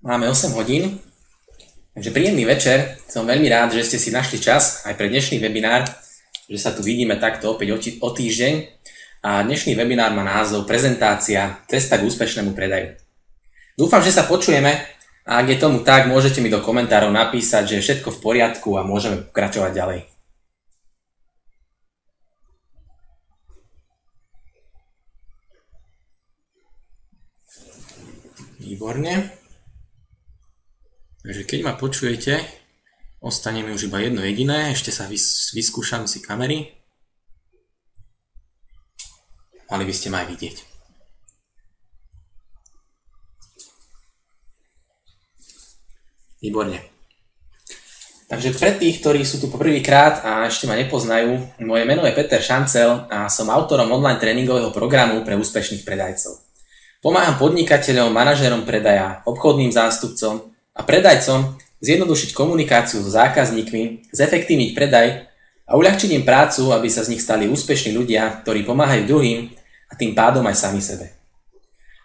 Máme 8 hodín, takže príjemný večer. Som veľmi rád, že ste si našli čas aj pre dnešný webinár, že sa tu vidíme takto opäť o týždeň. A dnešný webinár má názov Prezentácia cesta k úspešnému predaju. Dúfam, že sa počujeme a ak je tomu tak, môžete mi do komentárov napísať, že je všetko v poriadku a môžeme pokračovať ďalej. Výborne. Takže keď ma počujete, ostane mi už iba jedno jediné, ešte sa vyskúšam si kamery. Mali by ste ma aj vidieť. Výborne. Takže pre tých, ktorí sú tu poprvýkrát a ešte ma nepoznajú, moje meno je Peter Šancel a som autorom online tréningového programu pre úspešných predajcov. Pomáham podnikateľom, manažérom predaja, obchodným zástupcom a predajcom zjednodušiť komunikáciu so zákazníkmi, zefektívniť predaj a uľahčiť im prácu, aby sa z nich stali úspešní ľudia, ktorí pomáhajú druhým a tým pádom aj sami sebe.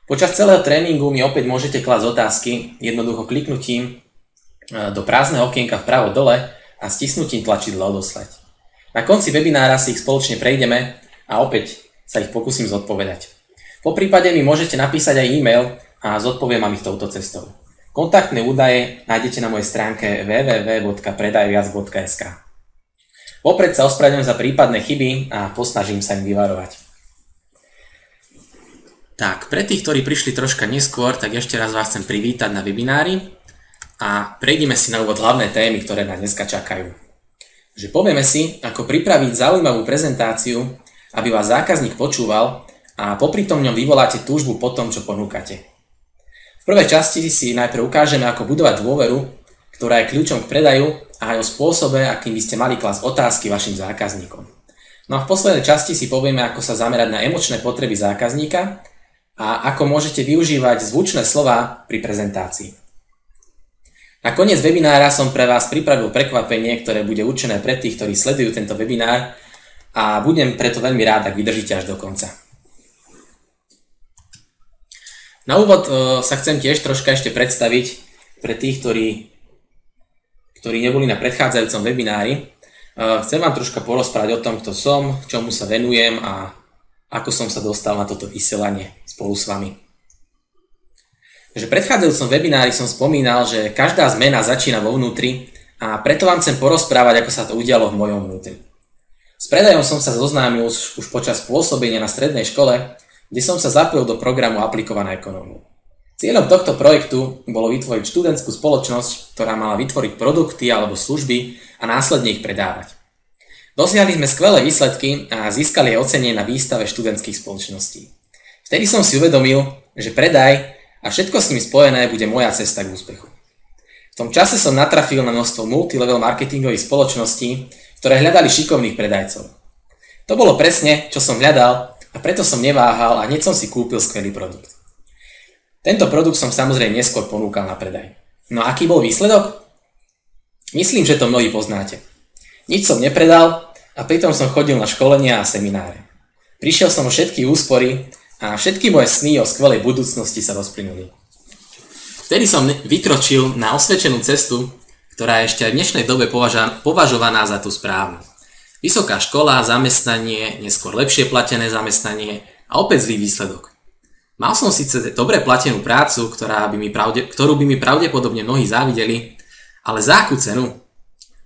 Počas celého tréningu mi opäť môžete klásť otázky jednoducho kliknutím do prázdneho okienka vpravo dole a stisnutím tlačidla odoslať. Na konci webinára si ich spoločne prejdeme a opäť sa ich pokúsim zodpovedať. Poprípade mi môžete napísať aj e-mail a zodpoviem vám ich touto cestou. Kontaktné údaje nájdete na mojej stránke www.predajviac.sk. Vopred sa ospravedlňujem za prípadné chyby a posnažím sa im vyvarovať. Tak, pre tých, ktorí prišli troška neskôr, tak ešte raz vás chcem privítať na webinári a prejdeme si na úvod hlavné témy, ktoré nás dneska čakajú. Že povieme si, ako pripraviť zaujímavú prezentáciu, aby vás zákazník počúval a popri tom ňom vyvoláte túžbu po tom, čo ponúkate. V prvej časti si najprv ukážeme, ako budovať dôveru, ktorá je kľúčom k predaju a aj o spôsobe, akým by ste mali klásť otázky vašim zákazníkom. No a v poslednej časti si povieme, ako sa zamerať na emočné potreby zákazníka a ako môžete využívať zvučné slová pri prezentácii. Na koniec webinára som pre vás pripravil prekvapenie, ktoré bude určené pre tých, ktorí sledujú tento webinár a budem preto veľmi rád, ak vydržíte až do konca. Na úvod sa chcem tiež troška ešte predstaviť pre tých, ktorí neboli na predchádzajúcom webinári. Chcem vám troška porozprávať o tom, kto som, čomu sa venujem a ako som sa dostal na toto vysielanie spolu s vami. Takže v predchádzajúcom webinári som spomínal, že každá zmena začína vo vnútri a preto vám chcem porozprávať, ako sa to udialo v mojom vnútri. S predajom som sa zoznámil už počas pôsobenia na strednej škole, kde som sa zapojil do programu Aplikovaná ekonómia. Cieľom tohto projektu bolo vytvoriť študentskú spoločnosť, ktorá mala vytvoriť produkty alebo služby a následne ich predávať. Dosiahli sme skvelé výsledky a získali aj ocenenie na výstave študentských spoločností. Vtedy som si uvedomil, že predaj a všetko s ním spojené bude moja cesta k úspechu. V tom čase som natrafil na množstvo multilevel marketingových spoločností, ktoré hľadali šikovných predajcov. To bolo presne, čo som hľadal, a preto som neváhal a hneď som si kúpil skvelý produkt. Tento produkt som samozrejme neskôr ponúkal na predaj. No a aký bol výsledok? Myslím, že to mnohí poznáte. Nič som nepredal a pritom som chodil na školenia a semináre. Prišiel som o všetky úspory a všetky moje sny o skvelej budúcnosti sa rozplynuli. Vtedy som vykročil na osvedčenú cestu, ktorá je ešte aj v dnešnej dobe považovaná za tú správnu. Vysoká škola, zamestnanie, neskôr lepšie platené zamestnanie a opäť zlý výsledok. Mal som síce dobre platenú prácu, ktorú by mi pravdepodobne mnohí závideli, ale za akú cenu?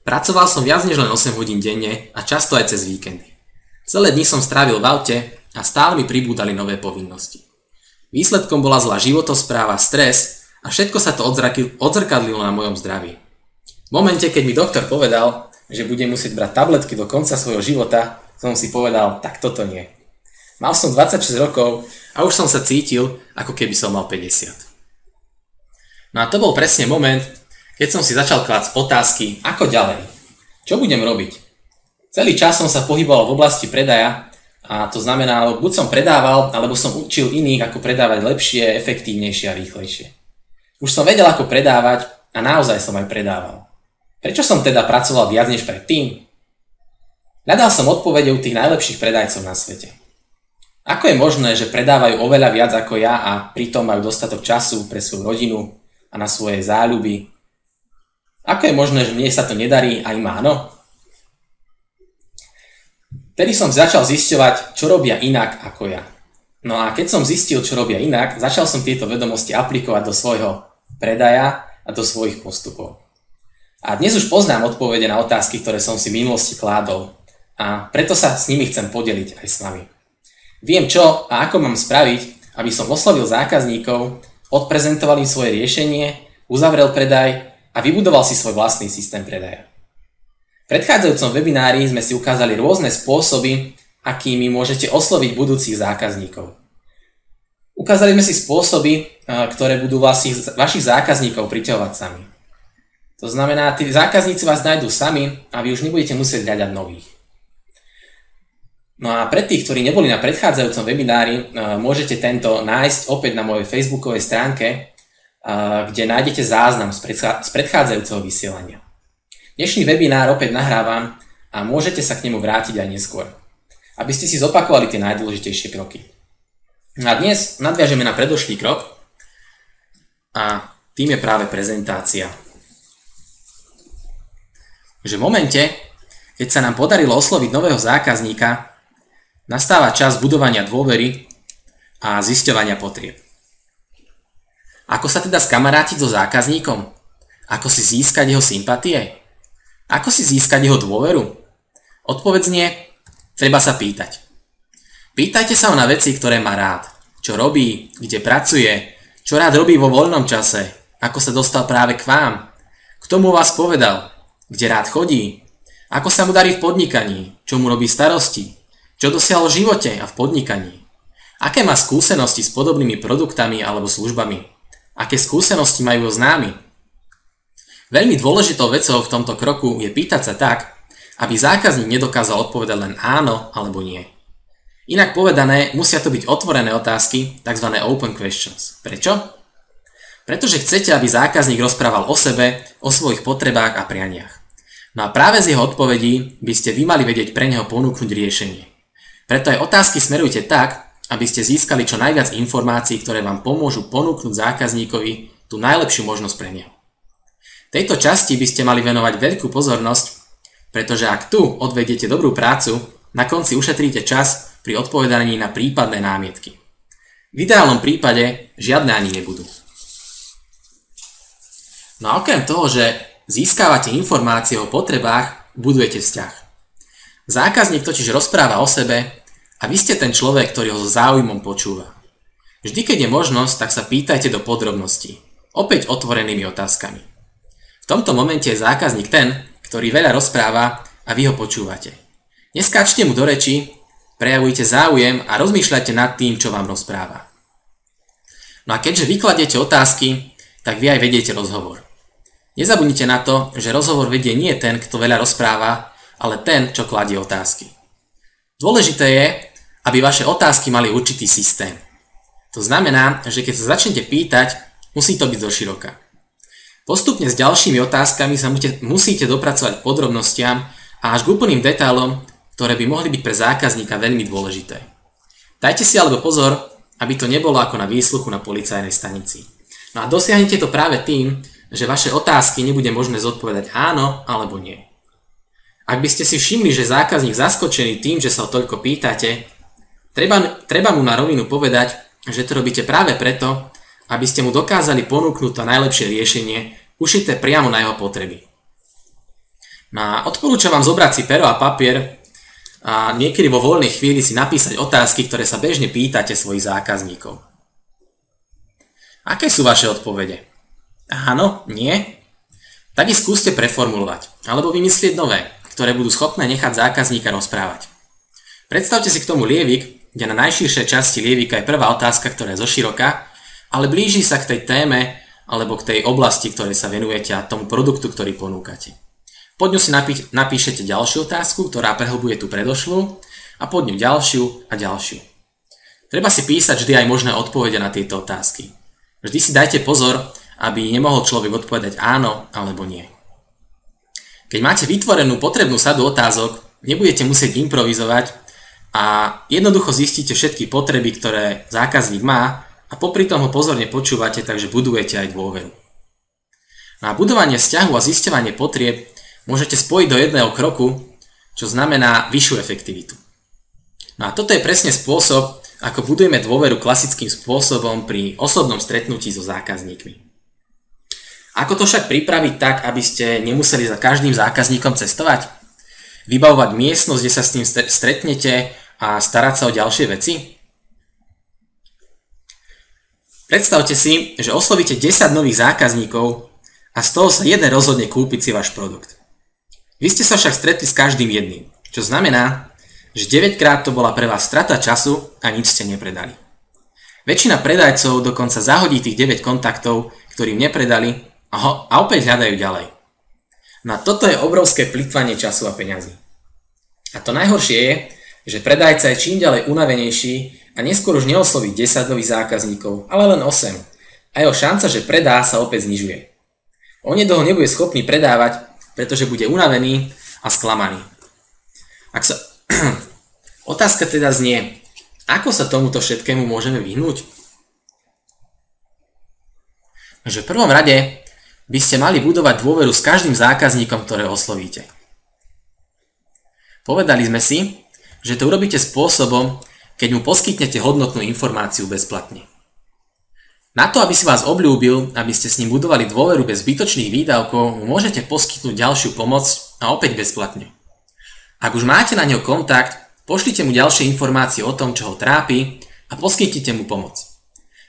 Pracoval som viac než len 8 hodín denne a často aj cez víkendy. Celé dni som strávil v aute a stále mi pribúdali nové povinnosti. Výsledkom bola zlá životospráva, stres a všetko sa to odzrkadlilo na mojom zdraví. V momente, keď mi doktor povedal, že budem musieť brať tabletky do konca svojho života, som si povedal, tak toto nie. Mal som 26 rokov a už som sa cítil, ako keby som mal 50. No a to bol presne moment, keď som si začal klásť otázky, ako ďalej. Čo budem robiť? Celý čas som sa pohyboval v oblasti predaja a to znamená, buď som predával, alebo som učil iných, ako predávať lepšie, efektívnejšie a rýchlejšie. Už som vedel, ako predávať a naozaj som aj predával. Prečo som teda pracoval viac než predtým? Hľadal som odpovede u tých najlepších predajcov na svete. Ako je možné, že predávajú oveľa viac ako ja a pritom majú dostatok času pre svoju rodinu a na svoje záľuby. Ako je možné, že mne sa to nedarí a im áno? Tedy som začal zisťovať, čo robia inak ako ja. No a keď som zistil, čo robia inak, začal som tieto vedomosti aplikovať do svojho predaja a do svojich postupov. A dnes už poznám odpovede na otázky, ktoré som si v minulosti kládol. A preto sa s nimi chcem podeliť aj s vami. Viem čo a ako mám spraviť, aby som oslovil zákazníkov, odprezentoval im svoje riešenie, uzavrel predaj a vybudoval si svoj vlastný systém predaja. V predchádzajúcom webinári sme si ukázali rôzne spôsoby, akými môžete osloviť budúcich zákazníkov. Ukázali sme si spôsoby, ktoré budú vašich zákazníkov priťahovať sami. To znamená, tí zákazníci vás nájdú sami a vy už nebudete musieť hľadať nových. No a pre tých, ktorí neboli na predchádzajúcom webinári, môžete tento nájsť opäť na mojej facebookovej stránke, kde nájdete záznam z predchádzajúceho vysielania. Dnešný webinár opäť nahrávam a môžete sa k nemu vrátiť aj neskôr, aby ste si zopakovali tie najdôležitejšie kroky. A dnes nadviažeme na predošlý krok a tým je práve prezentácia. Že v momente, keď sa nám podarilo osloviť nového zákazníka, nastáva čas budovania dôvery a zisťovania potrieb. Ako sa teda skamarátiť so zákazníkom? Ako si získať jeho sympatie? Ako si získať jeho dôveru? Odpoveď znie, treba sa pýtať. Pýtajte sa ho na veci, ktoré má rád. Čo robí, kde pracuje, čo rád robí vo voľnom čase, ako sa dostal práve k vám, kto mu vás povedal, kde rád chodí, ako sa mu darí v podnikaní, čo mu robí starosti, čo dosiahol v živote a v podnikaní, aké má skúsenosti s podobnými produktami alebo službami, aké skúsenosti majú známi. Veľmi dôležitou vecou v tomto kroku je pýtať sa tak, aby zákazník nedokázal odpovedať len áno alebo nie. Inak povedané, musia to byť otvorené otázky, tzv. Open questions. Prečo? Pretože chcete, aby zákazník rozprával o sebe, o svojich potrebách a prianiach. No a práve z jeho odpovedí by ste vy mali vedieť pre neho ponúknuť riešenie. Preto aj otázky smerujte tak, aby ste získali čo najviac informácií, ktoré vám pomôžu ponúknuť zákazníkovi tú najlepšiu možnosť pre neho. Tejto časti by ste mali venovať veľkú pozornosť, pretože ak tu odvediete dobrú prácu, na konci ušetríte čas pri odpovedaní na prípadné námietky. V ideálnom prípade žiadne ani nebudú. No a okrem toho, že získavate informácie o potrebách, budujete vzťah. Zákazník totiž rozpráva o sebe a vy ste ten človek, ktorý ho s záujmom počúva. Vždy, keď je možnosť, tak sa pýtajte do podrobností, opäť otvorenými otázkami. V tomto momente je zákazník ten, ktorý veľa rozpráva a vy ho počúvate. Neskáčte mu do reči, prejavujte záujem a rozmýšľajte nad tým, čo vám rozpráva. No a keďže vykladiete otázky, tak vy aj vediete rozhovor. Nezabudnite na to, že rozhovor vedie nie ten, kto veľa rozpráva, ale ten, čo kladie otázky. Dôležité je, aby vaše otázky mali určitý systém. To znamená, že keď sa začnete pýtať, musí to byť zoširoka. Postupne s ďalšími otázkami sa musíte dopracovať k podrobnostiam a až k úplným detailom, ktoré by mohli byť pre zákazníka veľmi dôležité. Dajte si alebo pozor, aby to nebolo ako na výsluchu na policajnej stanici. No a dosiahnete to práve tým, že vaše otázky nebude možné zodpovedať áno alebo nie. Ak by ste si všimli, že zákazník zaskočený tým, že sa ho toľko pýtate, treba mu na rovinu povedať, že to robíte práve preto, aby ste mu dokázali ponúknuť to najlepšie riešenie, ušité priamo na jeho potreby. No a odporúčam vám zobrať si pero a papier a niekedy vo voľnej chvíli si napísať otázky, ktoré sa bežne pýtate svojich zákazníkov. Aké sú vaše odpovede? Áno? Nie? Tak ich skúste preformulovať, alebo vymyslieť nové, ktoré budú schopné nechať zákazníka rozprávať. Predstavte si k tomu lievik, kde na najširšej časti lievika je prvá otázka, ktorá je zoširoka, ale blíži sa k tej téme alebo k tej oblasti, ktorej sa venujete a tomu produktu, ktorý ponúkate. Pod ňu si napíšete ďalšiu otázku, ktorá prehlbuje tú predošlú a pod ňu ďalšiu a ďalšiu. Treba si písať vždy aj možné odpovede na tieto otázky. Vždy si dajte pozor, aby nemohol človek odpovedať áno alebo nie. Keď máte vytvorenú potrebnú sadu otázok, nebudete musieť improvizovať a jednoducho zistíte všetky potreby, ktoré zákazník má a popri tom ho pozorne počúvate, takže budujete aj dôveru. No a budovanie vzťahu a zisťovanie potrieb môžete spojiť do jedného kroku, čo znamená vyššiu efektivitu. No a toto je presne spôsob, ako budujeme dôveru klasickým spôsobom pri osobnom stretnutí so zákazníkmi. Ako to však pripraviť tak, aby ste nemuseli za každým zákazníkom cestovať? Vybavovať miestnosť, kde sa s ním stretnete a starať sa o ďalšie veci? Predstavte si, že oslovíte 10 nových zákazníkov a z toho sa jeden rozhodne kúpiť si váš produkt. Vy ste sa však stretli s každým jedným, čo znamená, že 9 krát to bola pre vás strata času a nič ste nepredali. Väčšina predajcov dokonca zahodí tých 9 kontaktov, ktorým nepredali a opäť hľadajú ďalej. No a toto je obrovské plytvanie času a peňazí. A to najhoršie je, že predajca je čím ďalej unavenejší a neskôr už neosloví 10 nových zákazníkov, ale len 8. A jeho šanca, že predá, sa opäť znižuje. Onedlho nebude schopný predávať, pretože bude unavený a sklamaný. Otázka teda znie, ako sa tomuto všetkému môžeme vyhnúť? Že v prvom rade by ste mali budovať dôveru s každým zákazníkom, ktorého oslovíte. Povedali sme si, že to urobíte spôsobom, keď mu poskytnete hodnotnú informáciu bezplatne. Na to, aby si vás obľúbil, aby ste s ním budovali dôveru bez zbytočných výdavkov, mu môžete poskytnúť ďalšiu pomoc a opäť bezplatne. Ak už máte na neho kontakt, pošlite mu ďalšie informácie o tom, čo ho trápi a poskytnite mu pomoc.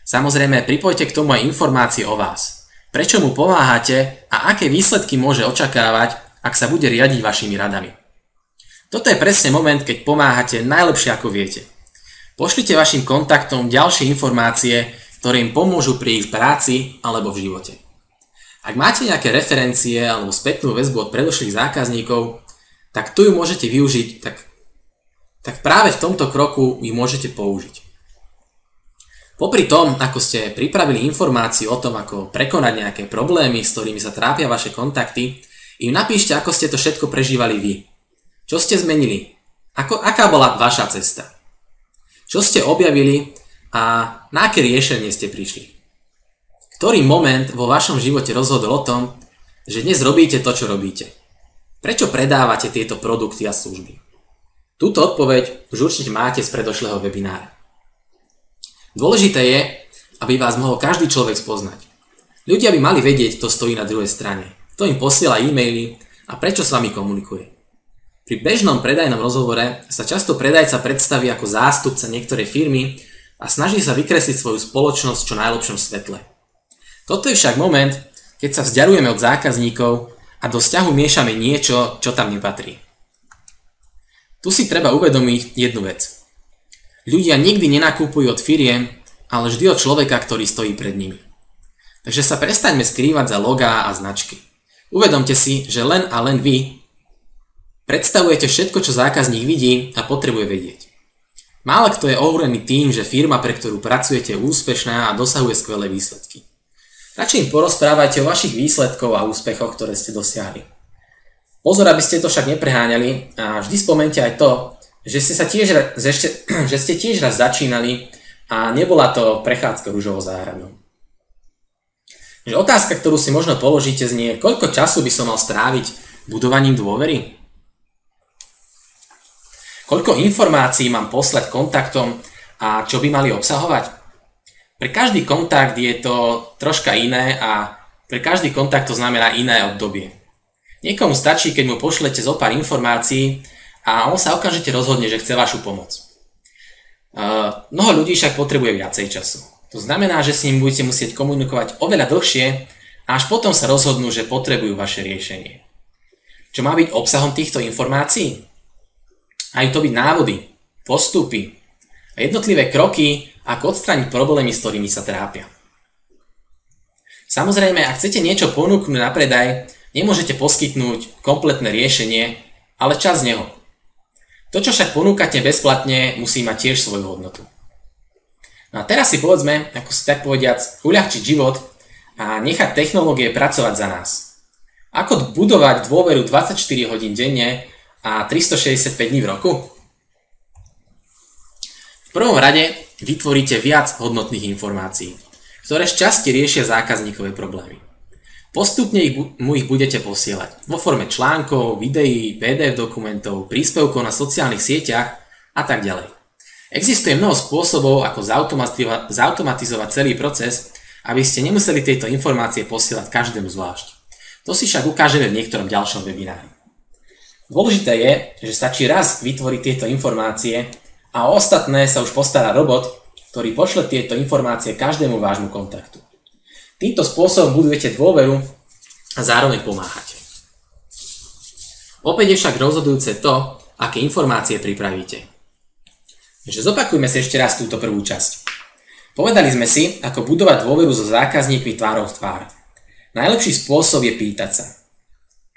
Samozrejme, pripojte k tomu aj informácie o vás. Prečo mu pomáhate a aké výsledky môže očakávať, ak sa bude riadiť vašimi radami. Toto je presne moment, keď pomáhate najlepšie ako viete. Pošlite vašim kontaktom ďalšie informácie, ktoré im pomôžu pri ich práci alebo v živote. Ak máte nejaké referencie alebo spätnú väzbu od predošlých zákazníkov, tak tu ju môžete využiť, tak práve v tomto kroku ju môžete použiť. Popri tom, ako ste pripravili informáciu o tom, ako prekonať nejaké problémy, s ktorými sa trápia vaše kontakty, im napíšte, ako ste to všetko prežívali vy. Čo ste zmenili? Aká bola vaša cesta? Čo ste objavili a na aké riešenie ste prišli? Ktorý moment vo vašom živote rozhodol o tom, že dnes robíte to, čo robíte? Prečo predávate tieto produkty a služby? Túto odpoveď už určite máte z predošlého webinára. Dôležité je, aby vás mohol každý človek spoznať. Ľudia by mali vedieť, kto stojí na druhej strane, kto im posiela e-maily a prečo s vami komunikuje. Pri bežnom predajnom rozhovore sa často predajca predstaví ako zástupca niektorej firmy a snaží sa vykresliť svoju spoločnosť v čo najlepšom svetle. Toto je však moment, keď sa vzdialujeme od zákazníkov a do vzťahu miešame niečo, čo tam nepatrí. Tu si treba uvedomiť jednu vec. Ľudia nikdy nenakupujú od firiem, ale vždy od človeka, ktorý stojí pred nimi. Takže sa prestaňme skrývať za logá a značky. Uvedomte si, že len a len vy predstavujete všetko, čo zákazník vidí a potrebuje vedieť. Málo kto je ohúrený tým, že firma, pre ktorú pracujete, je úspešná a dosahuje skvelé výsledky. Radšej im porozprávajte o vašich výsledkoch a úspechoch, ktoré ste dosiahli. Pozor, aby ste to však nepreháňali a vždy spomente aj to, že ste tiež raz začínali a nebola to prechádzka ružovou záhradou. Že otázka, ktorú si možno položíte, znie, koľko času by som mal stráviť budovaním dôvery? Koľko informácií mám poslať kontaktom a čo by mali obsahovať? Pre každý kontakt je to troška iné a pre každý kontakt to znamená iné obdobie. Niekomu stačí, keď mu pošlete zo pár informácií a on sa okamžite rozhodne, že chce vašu pomoc. Mnoho ľudí však potrebuje viacej času. To znamená, že s ním budete musieť komunikovať oveľa dlhšie a až potom sa rozhodnú, že potrebujú vaše riešenie. Čo má byť obsahom týchto informácií? Majú to byť návody, postupy a jednotlivé kroky, ako odstrániť problémy, s ktorými sa trápia. Samozrejme, ak chcete niečo ponúknuť na predaj, nemôžete poskytnúť kompletné riešenie, ale časť z neho. To, čo však ponúkate bezplatne, musí mať tiež svoju hodnotu. No a teraz si povedzme, ako si tak povediac, uľahčiť život a nechať technológie pracovať za nás. Ako budovať dôveru 24 hodín denne a 365 dní v roku? V prvom rade vytvoríte viac hodnotných informácií, ktoré šťastie riešia zákazníkové problémy. Postupne mu ich budete posielať vo forme článkov, videí, PDF dokumentov, príspevkov na sociálnych sieťach a tak ďalej. Existuje mnoho spôsobov, ako zautomatizovať celý proces, aby ste nemuseli tieto informácie posielať každému zvlášť. To si však ukážeme v niektorom ďalšom webinári. Dôležité je, že stačí raz vytvoriť tieto informácie a o ostatné sa už postará robot, ktorý pošle tieto informácie každému vášmu kontaktu. Týmto spôsobom budujete dôveru a zároveň pomáhate. Opäť je však rozhodujúce to, aké informácie pripravíte. Takže zopakujme si ešte raz túto prvú časť. Povedali sme si, ako budovať dôveru so zákazníkmi tvárou v tvár. Najlepší spôsob je pýtať sa.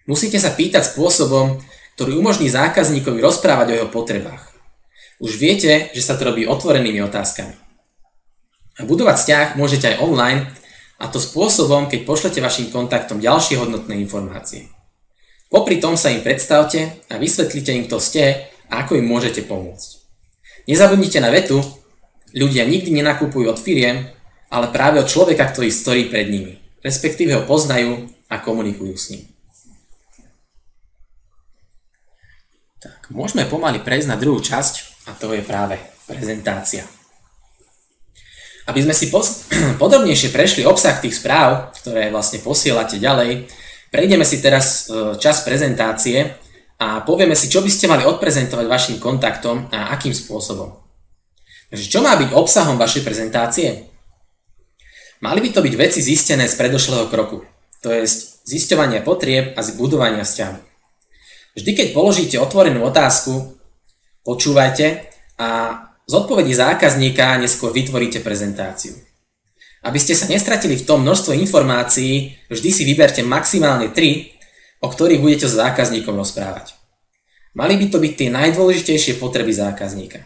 Musíte sa pýtať spôsobom, ktorý umožní zákazníkovi rozprávať o jeho potrebách. Už viete, že sa to robí otvorenými otázkami. A budovať vzťah môžete aj online, a to spôsobom, keď pošlete vašim kontaktom ďalšie hodnotné informácie. Popri tom sa im predstavte a vysvetlite im, kto ste a ako im môžete pomôcť. Nezabudnite na vetu, ľudia nikdy nenakupujú od firiem, ale práve od človeka, ktorý stojí pred nimi, respektíve ho poznajú a komunikujú s ním. Tak, môžeme pomaly prejsť na druhú časť a to je práve prezentácia. Aby sme si podrobnejšie prešli obsah tých správ, ktoré vlastne posielate ďalej, prejdeme si teraz časť prezentácie a povieme si, čo by ste mali odprezentovať vašim kontaktom a akým spôsobom. Takže čo má byť obsahom vašej prezentácie? Mali by to byť veci zistené z predošlého kroku, to je zisťovanie potrieb a budovania vzťahu. Vždy, keď položíte otvorenú otázku, počúvajte a z odpovedí zákazníka neskôr vytvoríte prezentáciu. Aby ste sa nestratili v tom množstvo informácií, vždy si vyberte maximálne 3, o ktorých budete s zákazníkom rozprávať. Mali by to byť tie najdôležitejšie potreby zákazníka.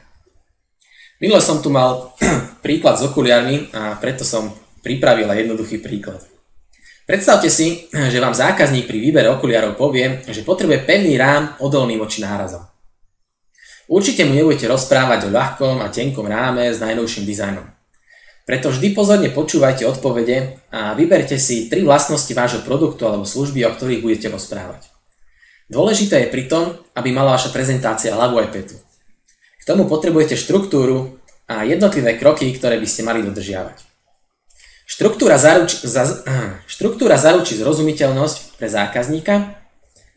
Minule som tu mal príklad s okuliarmi a preto som pripravil aj jednoduchý príklad. Predstavte si, že vám zákazník pri výbere okuliarov povie, že potrebuje pevný rám odolný voči nárazom. Určite mu nebudete rozprávať o ľahkom a tenkom ráme s najnovším dizajnom. Preto vždy pozorne počúvajte odpovede a vyberte si 3 vlastnosti vášho produktu alebo služby, o ktorých budete rozprávať. Dôležité je pritom, aby mala vaša prezentácia hlavu aj petu. K tomu potrebujete štruktúru a jednotlivé kroky, ktoré by ste mali dodržiavať. Štruktúra zaručí zrozumiteľnosť pre zákazníka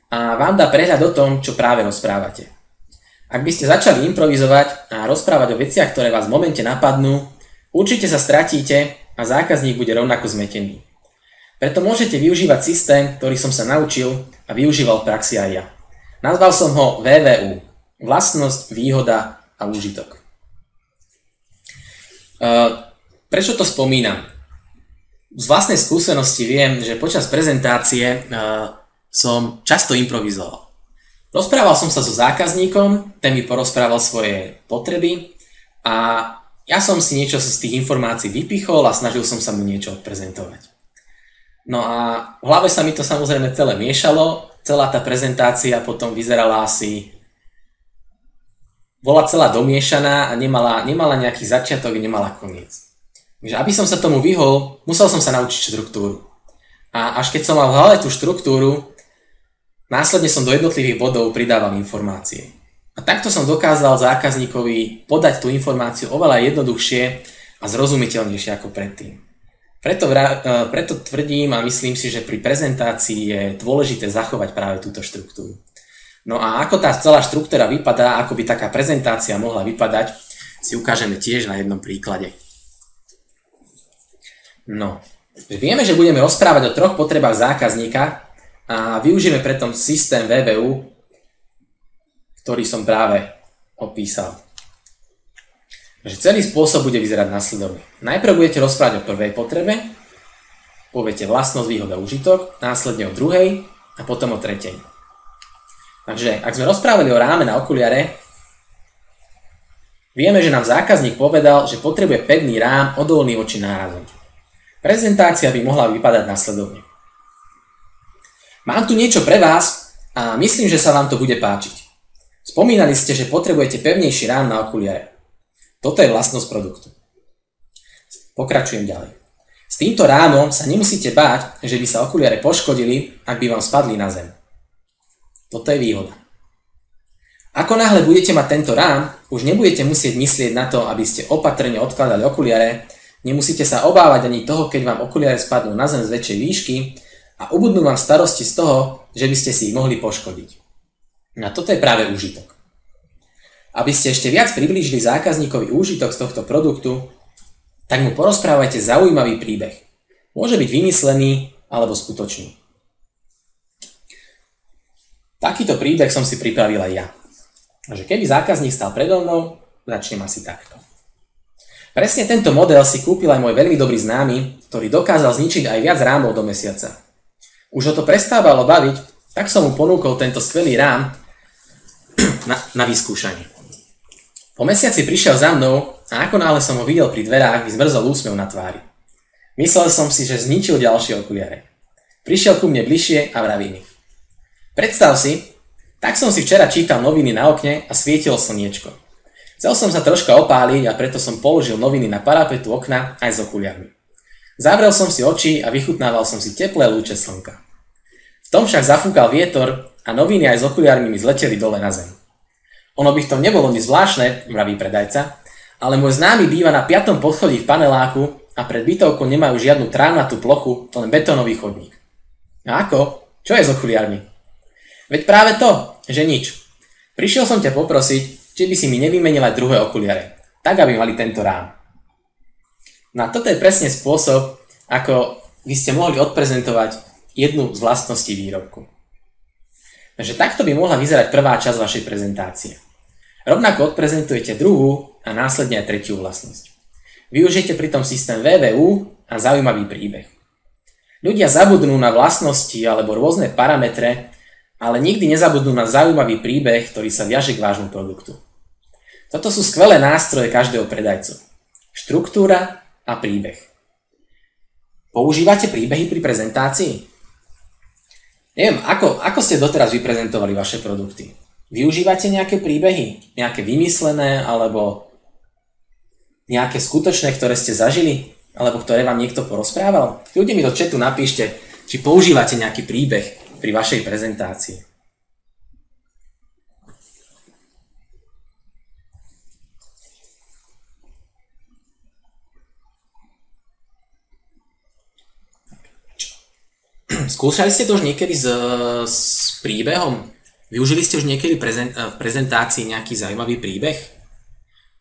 a vám dá prehľad o tom, čo práve rozprávate. Ak by ste začali improvizovať a rozprávať o veciach, ktoré vás v momente napadnú, určite sa stratíte a zákazník bude rovnako zmetený. Preto môžete využívať systém, ktorý som sa naučil a využíval v praxi aj ja. Nazval som ho VVU. Vlastnosť, výhoda a úžitok. Prečo to spomínam? Z vlastnej skúsenosti viem, že počas prezentácie som často improvizoval. Rozprával som sa so zákazníkom, ten mi porozprával svoje potreby a ja som si niečo z tých informácií vypichol a snažil som sa mu niečo odprezentovať. No a v hlave sa mi to samozrejme celé miešalo, celá tá prezentácia potom vyzerala bola celá domiešaná a nemala nejaký začiatok, nemala koniec. Takže aby som sa tomu vyhol, musel som sa naučiť štruktúru. A až keď som mal v hlave tú štruktúru, následne som do jednotlivých bodov pridával informácie. A takto som dokázal zákazníkovi podať tú informáciu oveľa jednoduchšie a zrozumiteľnejšie ako predtým. Preto tvrdím a myslím si, že pri prezentácii je dôležité zachovať práve túto štruktúru. No a ako tá celá štruktúra vypadá, ako by taká prezentácia mohla vypadať, si ukážeme tiež na jednom príklade. No, vieme, že budeme rozprávať o 3 potrebách zákazníka a využijeme preto systém VVU, ktorý som práve opísal. Takže celý spôsob bude vyzerať nasledovne. Najprv budete rozprávať o prvej potrebe, poviete vlastnosť, výhoda, užitok, následne o druhej a potom o tretej. Takže ak sme rozprávali o ráme na okuliare, vieme, že nám zákazník povedal, že potrebuje pevný rám odolný voči nárazom. Prezentácia by mohla vypadať nasledovne. Mám tu niečo pre vás a myslím, že sa vám to bude páčiť. Spomínali ste, že potrebujete pevnejší rám na okuliare. Toto je vlastnosť produktu. Pokračujem ďalej. S týmto rámom sa nemusíte báť, že by sa okuliare poškodili, ak by vám spadli na zem. Toto je výhoda. Ako náhle budete mať tento rám, už nebudete musieť myslieť na to, aby ste opatrne odkladali okuliare, nemusíte sa obávať ani toho, keď vám okuliare spadnú na zem z väčšej výšky a ubudnú vám starosti z toho, že by ste si ich mohli poškodiť. A toto je práve úžitok. Aby ste ešte viac priblížili zákazníkovi úžitok z tohto produktu, tak mu porozprávajte zaujímavý príbeh. Môže byť vymyslený alebo skutočný. Takýto príbeh som si pripravil aj ja. Takže keby zákazník stal predo mnou, začnem asi takto. Presne tento model si kúpil aj môj veľmi dobrý známy, ktorý dokázal zničiť aj viac rámov do mesiaca. Už ho to prestávalo baviť, tak som mu ponúkol tento skvelý rám na vyskúšanie. Po mesiaci prišiel za mnou a ako náhle som ho videl pri dverách, mi zmrzol úsmev na tvári. Myslel som si, že zničil ďalšie okuliare. Prišiel ku mne bližšie a vraví mi: predstav si, tak som si včera čítal noviny na okne a svietilo slniečko. Chcel som sa troška opáliť a preto som položil noviny na parapetu okna aj s okuliarmi. Zavrel som si oči a vychutnával som si teplé lúče slnka. V tom však zafúkal vietor a noviny aj s okuliarmi mi zleteli dole na zem. Ono by to nebolo nič zvláštne, vraví predajca, ale môj známy býva na 5. poschodí v paneláku a pred bytovkou nemajú žiadnu trávnatú plochu, len betónový chodník. A ako? Čo je s okuliarmi? Veď práve to, že nič. Prišiel som ťa poprosiť, či by si mi nevymenil aj druhé okuliare, tak aby mali tento rám. No a toto je presne spôsob, ako by ste mohli odprezentovať jednu z vlastností výrobku. Takže takto by mohla vyzerať prvá časť vašej prezentácie. Rovnako odprezentujete druhú a následne aj tretiu vlastnosť. Využijete pritom systém VVU a zaujímavý príbeh. Ľudia zabudnú na vlastnosti alebo rôzne parametre, ale nikdy nezabudnú na zaujímavý príbeh, ktorý sa viaže k vášmu produktu. Toto sú skvelé nástroje každého predajcu. Štruktúra a príbeh. Používate príbehy pri prezentácii? Neviem, ako ste doteraz vyprezentovali vaše produkty? Využívate nejaké príbehy? Nejaké vymyslené alebo nejaké skutočné, ktoré ste zažili? Alebo ktoré vám niekto porozprával? Ľudia mi do chatu napíšte, či používate nejaký príbeh pri vašej prezentácii. Skúšali ste to už niekedy s príbehom? Využili ste už niekedy v prezentácii nejaký zaujímavý príbeh?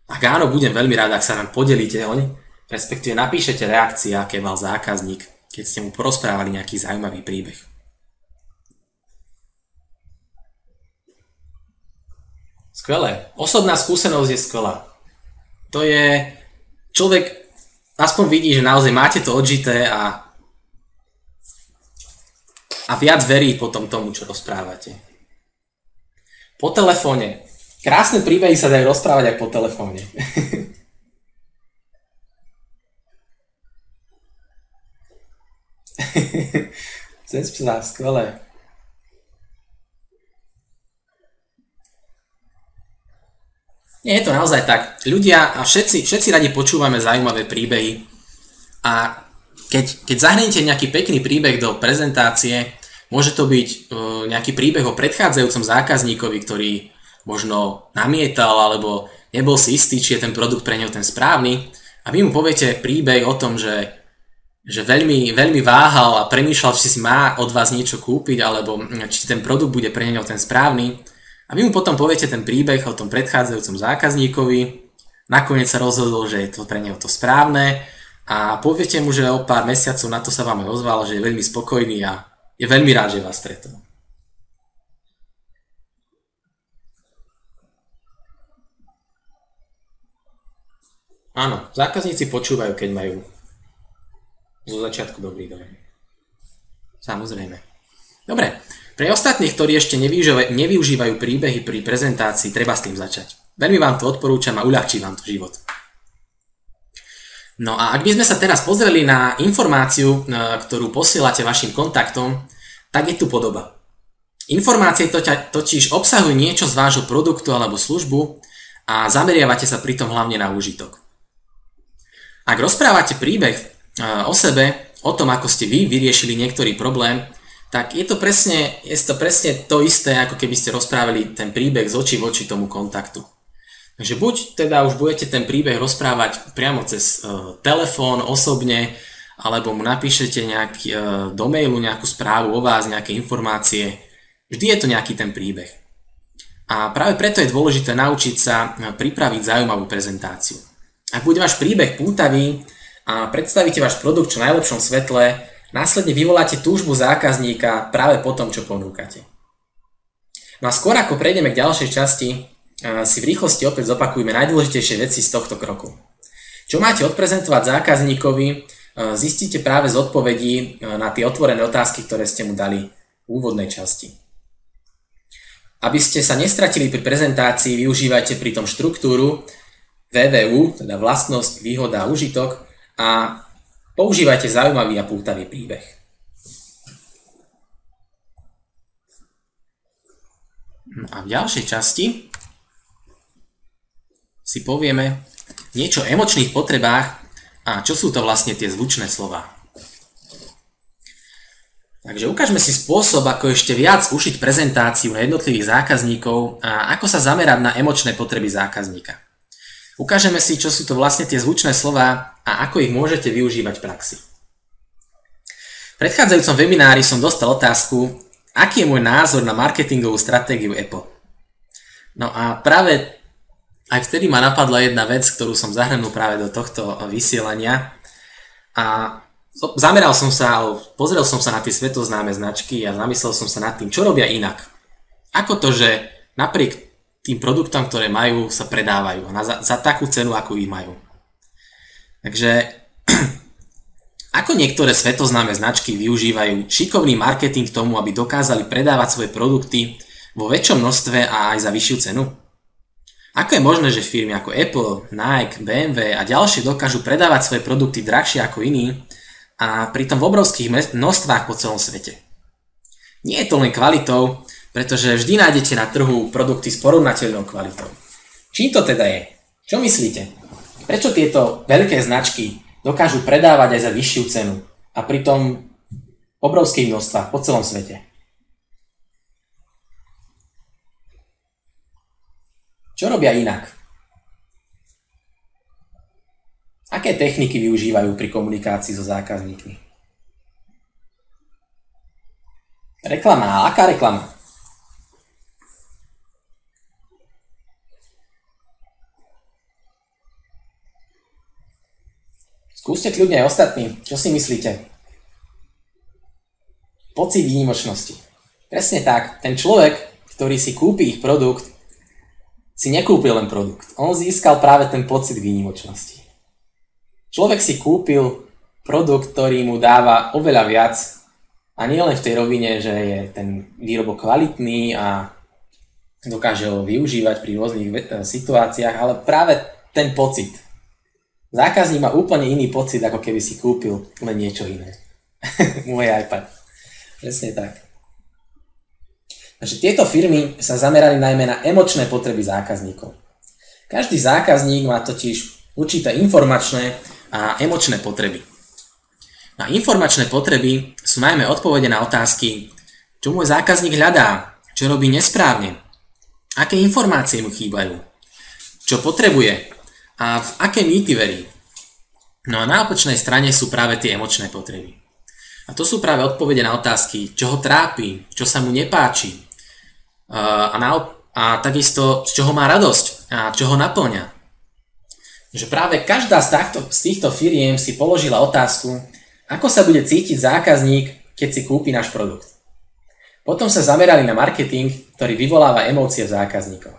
Ak áno, budem veľmi rád, ak sa nám podelíte oň, respektíve napíšete reakcie, aké mal zákazník, keď ste mu porozprávali nejaký zaujímavý príbeh. Skvelé. Osobná skúsenosť je skvelá. To je... Človek aspoň vidí, že naozaj máte to odžité a viac verí potom tomu, čo rozprávate. Po telefóne. Krásne príbehy sa dajú rozprávať aj po telefóne. Cez psa, skvelé. Nie je to naozaj tak. Ľudia a všetci radi počúvame zaujímavé príbehy a keď zahrniete nejaký pekný príbeh do prezentácie, môže to byť nejaký príbeh o predchádzajúcom zákazníkovi, ktorý možno namietal alebo nebol si istý, či je ten produkt pre neho ten správny a vy mu poviete príbeh o tom, že veľmi, veľmi váhal a premýšľal, či si má od vás niečo kúpiť alebo či ten produkt bude pre neho ten správny a vy mu potom poviete ten príbeh o tom predchádzajúcom zákazníkovi, nakoniec sa rozhodol, že je to pre neho to správne a poviete mu, že o pár mesiacov na to sa vám aj ozval, že je veľmi spokojný a je veľmi rád, že vás stretol. Áno, zákazníci počúvajú, keď majú zo začiatku dobrý dojem. Samozrejme. Dobre, pre ostatných, ktorí ešte nevyužívajú príbehy pri prezentácii, treba s tým začať. Veľmi vám to odporúčam a uľahčí vám to život. No a ak by sme sa teraz pozreli na informáciu, ktorú posielate vašim kontaktom, tak je tu podoba. Informácie totiž obsahujú niečo z vášho produktu alebo službu a zameriavate sa pritom hlavne na úžitok. Ak rozprávate príbeh, o sebe, o tom, ako ste vy vyriešili niektorý problém, tak je to presne to isté, ako keby ste rozprávali ten príbeh z očí v oči tomu kontaktu. Takže buď teda už budete ten príbeh rozprávať priamo cez telefón, osobne, alebo mu napíšete do mailu nejakú správu o vás, nejaké informácie. Vždy je to nejaký ten príbeh. A práve preto je dôležité naučiť sa pripraviť zaujímavú prezentáciu. Ak bude váš príbeh pútavý a predstavíte váš produkt čo najlepšom svetle, následne vyvoláte túžbu zákazníka práve po tom, čo ponúkate. No a skôr ako prejdeme k ďalšej časti, si v rýchlosti opäť zopakujme najdôležitejšie veci z tohto kroku. Čo máte odprezentovať zákazníkovi, zistíte práve z odpovedí na tie otvorené otázky, ktoré ste mu dali v úvodnej časti. Aby ste sa nestratili pri prezentácii, využívajte pritom štruktúru VVU, teda vlastnosť, výhoda a užitok, a používajte zaujímavý a pútavý príbeh. A v ďalšej časti si povieme niečo o emočných potrebách a čo sú to vlastne tie zvučné slová. Takže ukážme si spôsob, ako ešte viac ušiť prezentáciu na jednotlivých zákazníkov a ako sa zamerať na emočné potreby zákazníka. Ukážeme si, čo sú to vlastne tie zvučné slová a ako ich môžete využívať v praxi. V predchádzajúcom webinári som dostal otázku, aký je môj názor na marketingovú stratégiu Apple. No a práve aj vtedy ma napadla jedna vec, ktorú som zahrnul práve do tohto vysielania a pozrel som sa na tie svetoznáme značky a zamyslel som sa nad tým, čo robia inak. Ako to, že napriek tým produktom, ktoré majú, sa predávajú za takú cenu, akú ich majú. Takže ako niektoré svetoznáme značky využívajú šikovný marketing k tomu, aby dokázali predávať svoje produkty vo väčšom množstve a aj za vyššiu cenu? Ako je možné, že firmy ako Apple, Nike, BMW a ďalšie dokážu predávať svoje produkty drahšie ako iní a pritom v obrovských množstvách po celom svete? Nie je to len kvalitou, pretože vždy nájdete na trhu produkty s porovnateľnou kvalitou. Čím to teda je? Čo myslíte? Prečo tieto veľké značky dokážu predávať aj za vyššiu cenu a pritom v obrovských množstvách po celom svete? Čo robia inak? Aké techniky využívajú pri komunikácii so zákazníkmi? Reklama. Aká reklama? Skúste kľudne aj ostatní. Čo si myslíte? Pocit výnimočnosti. Presne tak. Ten človek, ktorý si kúpi ich produkt, si nekúpil len produkt. On získal práve ten pocit výnimočnosti. Človek si kúpil produkt, ktorý mu dáva oveľa viac a nie len v tej rovine, že je ten výrobok kvalitný a dokáže ho využívať pri rôznych situáciách, ale práve ten pocit. Zákazník má úplne iný pocit, ako keby si kúpil len niečo iné. Môj iPad. Presne tak. Takže tieto firmy sa zamerali najmä na emočné potreby zákazníkov. Každý zákazník má totiž určité informačné a emočné potreby. A informačné potreby sú najmä odpovede na otázky, čo môj zákazník hľadá, čo robí nesprávne, aké informácie mu chýbajú, čo potrebuje a v aké mýty verí. No a na opačnej strane sú práve tie emočné potreby. A to sú práve odpovede na otázky, čo ho trápi, čo sa mu nepáči, a takisto z čoho má radosť a čo ho naplňa. Že práve každá z týchto firiem si položila otázku, ako sa bude cítiť zákazník, keď si kúpi náš produkt. Potom sa zamerali na marketing, ktorý vyvoláva emócie v zákazníkoch.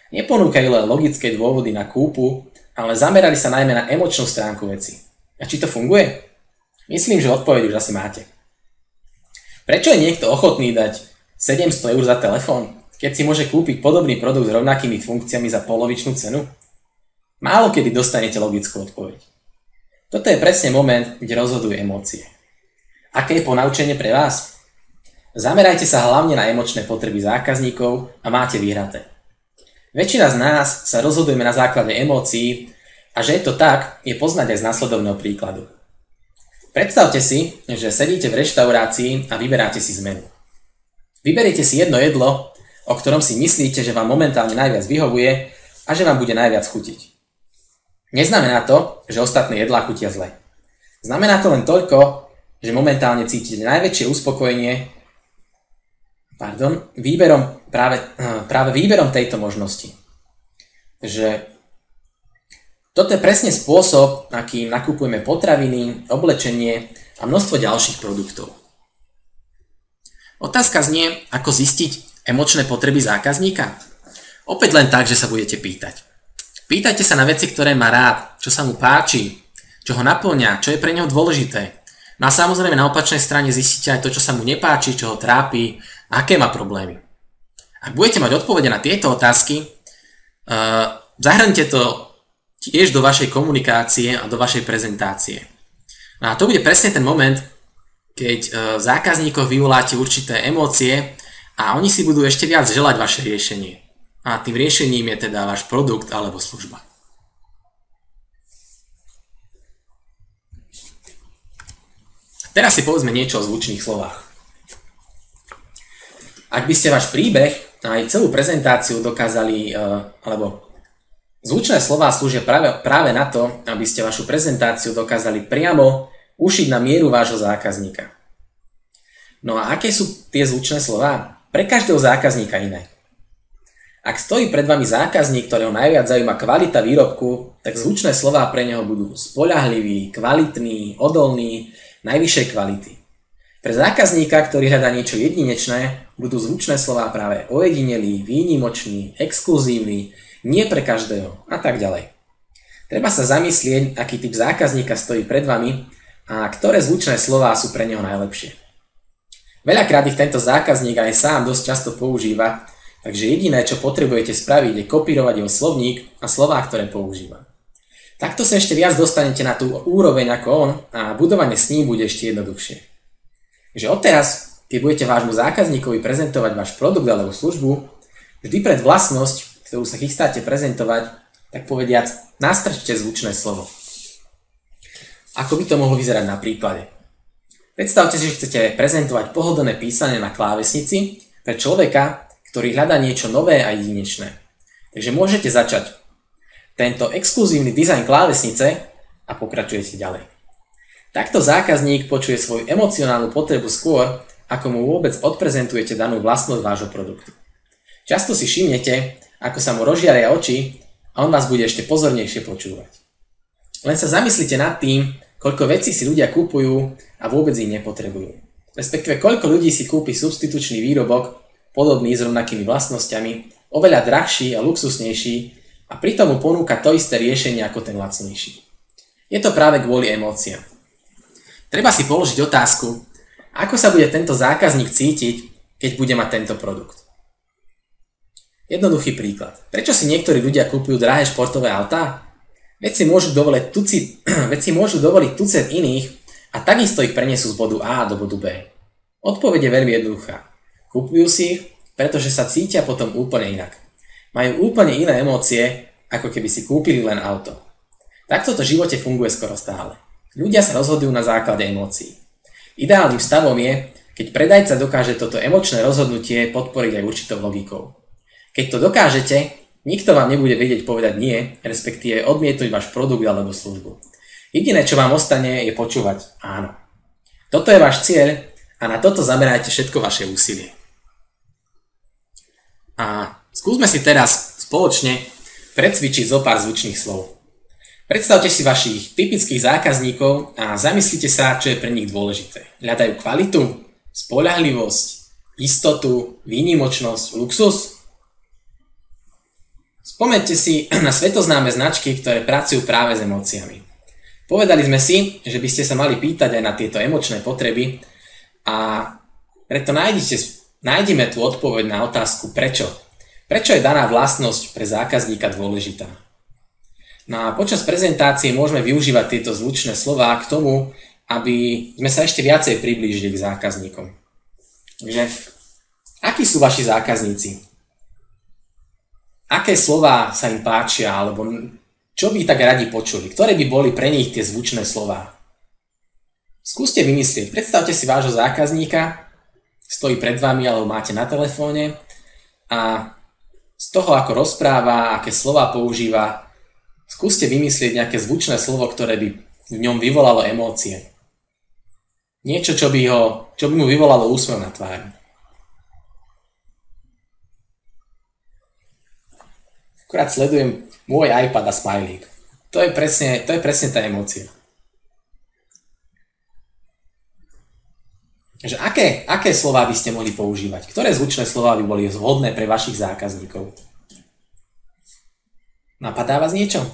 Neponúkajú len logické dôvody na kúpu, ale zamerali sa najmä na emočnú stránku veci. A či to funguje? Myslím, že odpoveď už asi máte. Prečo je niekto ochotný dať 700 eur za telefón, keď si môže kúpiť podobný produkt s rovnakými funkciami za polovičnú cenu? Málo kedy dostanete logickú odpoveď. Toto je presne moment, kde rozhodujú emócie. Aké je ponaučenie pre vás? Zamerajte sa hlavne na emočné potreby zákazníkov a máte vyhraté. Väčšina z nás sa rozhodujeme na základe emócií a že je to tak, je poznať aj z následovného príkladu. Predstavte si, že sedíte v reštaurácii a vyberáte si z menu. Vyberiete si jedno jedlo, o ktorom si myslíte, že vám momentálne najviac vyhovuje a že vám bude najviac chutiť. Neznamená to, že ostatné jedlá chutia zle. Znamená to len toľko, že momentálne cítite najväčšie uspokojenie práve výberom tejto možnosti. Že toto je presne spôsob, akým nakupujeme potraviny, oblečenie a množstvo ďalších produktov. Otázka znie, ako zistiť emočné potreby zákazníka? Opäť len tak, že sa budete pýtať. Pýtajte sa na veci, ktoré má rád, čo sa mu páči, čo ho naplňa, čo je pre neho dôležité. No a samozrejme na opačnej strane zistíte aj to, čo sa mu nepáči, čo ho trápi, aké má problémy. Ak budete mať odpovede na tieto otázky, zahrňte to tiež do vašej komunikácie a do vašej prezentácie. No a to bude presne ten moment, keď v zákazníkoch vyvoláte určité emócie a oni si budú ešte viac želať vaše riešenie. A tým riešením je teda váš produkt alebo služba. Teraz si povedzme niečo o zvučných slovách. Ak by ste váš príbeh aj celú prezentáciu dokázali, zvučné slová slúžia práve na to, aby ste vašu prezentáciu dokázali priamo ušiť na mieru vášho zákazníka. No a aké sú tie zvučné slová? Pre každého zákazníka iné. Ak stojí pred vami zákazník, ktorého najviac zaujíma kvalita výrobku, tak zvučné slová pre neho budú spoľahlivý, kvalitný, odolný, najvyššej kvality. Pre zákazníka, ktorý hľadá niečo jedinečné, budú zvučné slová práve ojedinelý, výnimočný, exkluzívny, nie pre každého a tak ďalej. Treba sa zamyslieť, aký typ zákazníka stojí pred vami a ktoré zvučné slová sú pre neho najlepšie. Veľakrát ich tento zákazník aj sám dosť často používa, takže jediné, čo potrebujete spraviť, je kopírovať jeho slovník a slová, ktoré používa. Takto sa ešte viac dostanete na tú úroveň ako on a budovanie s ním bude ešte jednoduchšie. Takže odteraz, keď budete vášmu zákazníkovi prezentovať váš produkt alebo službu, vždy pred vlastnosť, ktorú sa chystáte prezentovať, tak povediac, nastrčte zvučné slovo. Ako by to mohlo vyzerať na príklade? Predstavte si, že chcete prezentovať pohodlné písanie na klávesnici pre človeka, ktorý hľadá niečo nové a jedinečné. Takže môžete začať tento exkluzívny dizajn klávesnice a pokračujete ďalej. Takto zákazník počuje svoju emocionálnu potrebu skôr, ako mu vôbec odprezentujete danú vlastnosť vášho produktu. Často si všimnete, ako sa mu rozžiaria oči a on vás bude ešte pozornejšie počúvať. Len sa zamyslite nad tým, koľko vecí si ľudia kúpujú a vôbec ich nepotrebujú. Respektíve koľko ľudí si kúpi substitučný výrobok, podobný s rovnakými vlastnosťami, oveľa drahší a luxusnejší a pritom mu ponúka to isté riešenie ako ten lacnejší. Je to práve kvôli emóciám. Treba si položiť otázku, ako sa bude tento zákazník cítiť, keď bude mať tento produkt. Jednoduchý príklad. Prečo si niektorí ľudia kúpujú drahé športové autá? Veď si môžu dovoliť tucet iných a takisto ich prenesú z bodu A do bodu B. Odpoveď je veľmi jednoduchá. Kúpujú si ich, pretože sa cítia potom úplne inak. Majú úplne iné emócie, ako keby si kúpili len auto. Takto to v živote funguje skoro stále. Ľudia sa rozhodujú na základe emócií. Ideálnym stavom je, keď predajca dokáže toto emočné rozhodnutie podporiť aj určitou logikou. Keď to dokážete, nikto vám nebude vedieť povedať nie, respektíve odmietnúť váš produkt alebo službu. Jediné, čo vám ostane, je počúvať áno. Toto je váš cieľ a na toto zamerajte všetko vaše úsilie. A skúsme si teraz spoločne precvičiť zo pár zvučných slov. Predstavte si vašich typických zákazníkov a zamyslite sa, čo je pre nich dôležité. Hľadajú kvalitu, spoľahlivosť, istotu, výnimočnosť, luxus? Spomeňte si na svetoznáme značky, ktoré pracujú práve s emóciami. Povedali sme si, že by ste sa mali pýtať aj na tieto emočné potreby a preto nájdime tú odpoveď na otázku prečo. Prečo je daná vlastnosť pre zákazníka dôležitá? No a počas prezentácie môžeme využívať tieto zvučné slová k tomu, aby sme sa ešte viacej priblížili k zákazníkom. Takže, akí sú vaši zákazníci? Aké slová sa im páčia, alebo čo by tak radi počuli? Ktoré by boli pre nich tie zvučné slová? Skúste vymyslieť, predstavte si vášho zákazníka, stojí pred vami alebo máte na telefóne a z toho, ako rozpráva, aké slova používa, skúste vymyslieť nejaké zvučné slovo, ktoré by v ňom vyvolalo emócie. Niečo, čo by mu vyvolalo úsmev na tvári. Akurát sledujem môj iPad a smajlík. To je presne tá emócia. Že aké slová by ste mohli používať? Ktoré zvučné slová by boli vhodné pre vašich zákazníkov? Napadá vás niečo?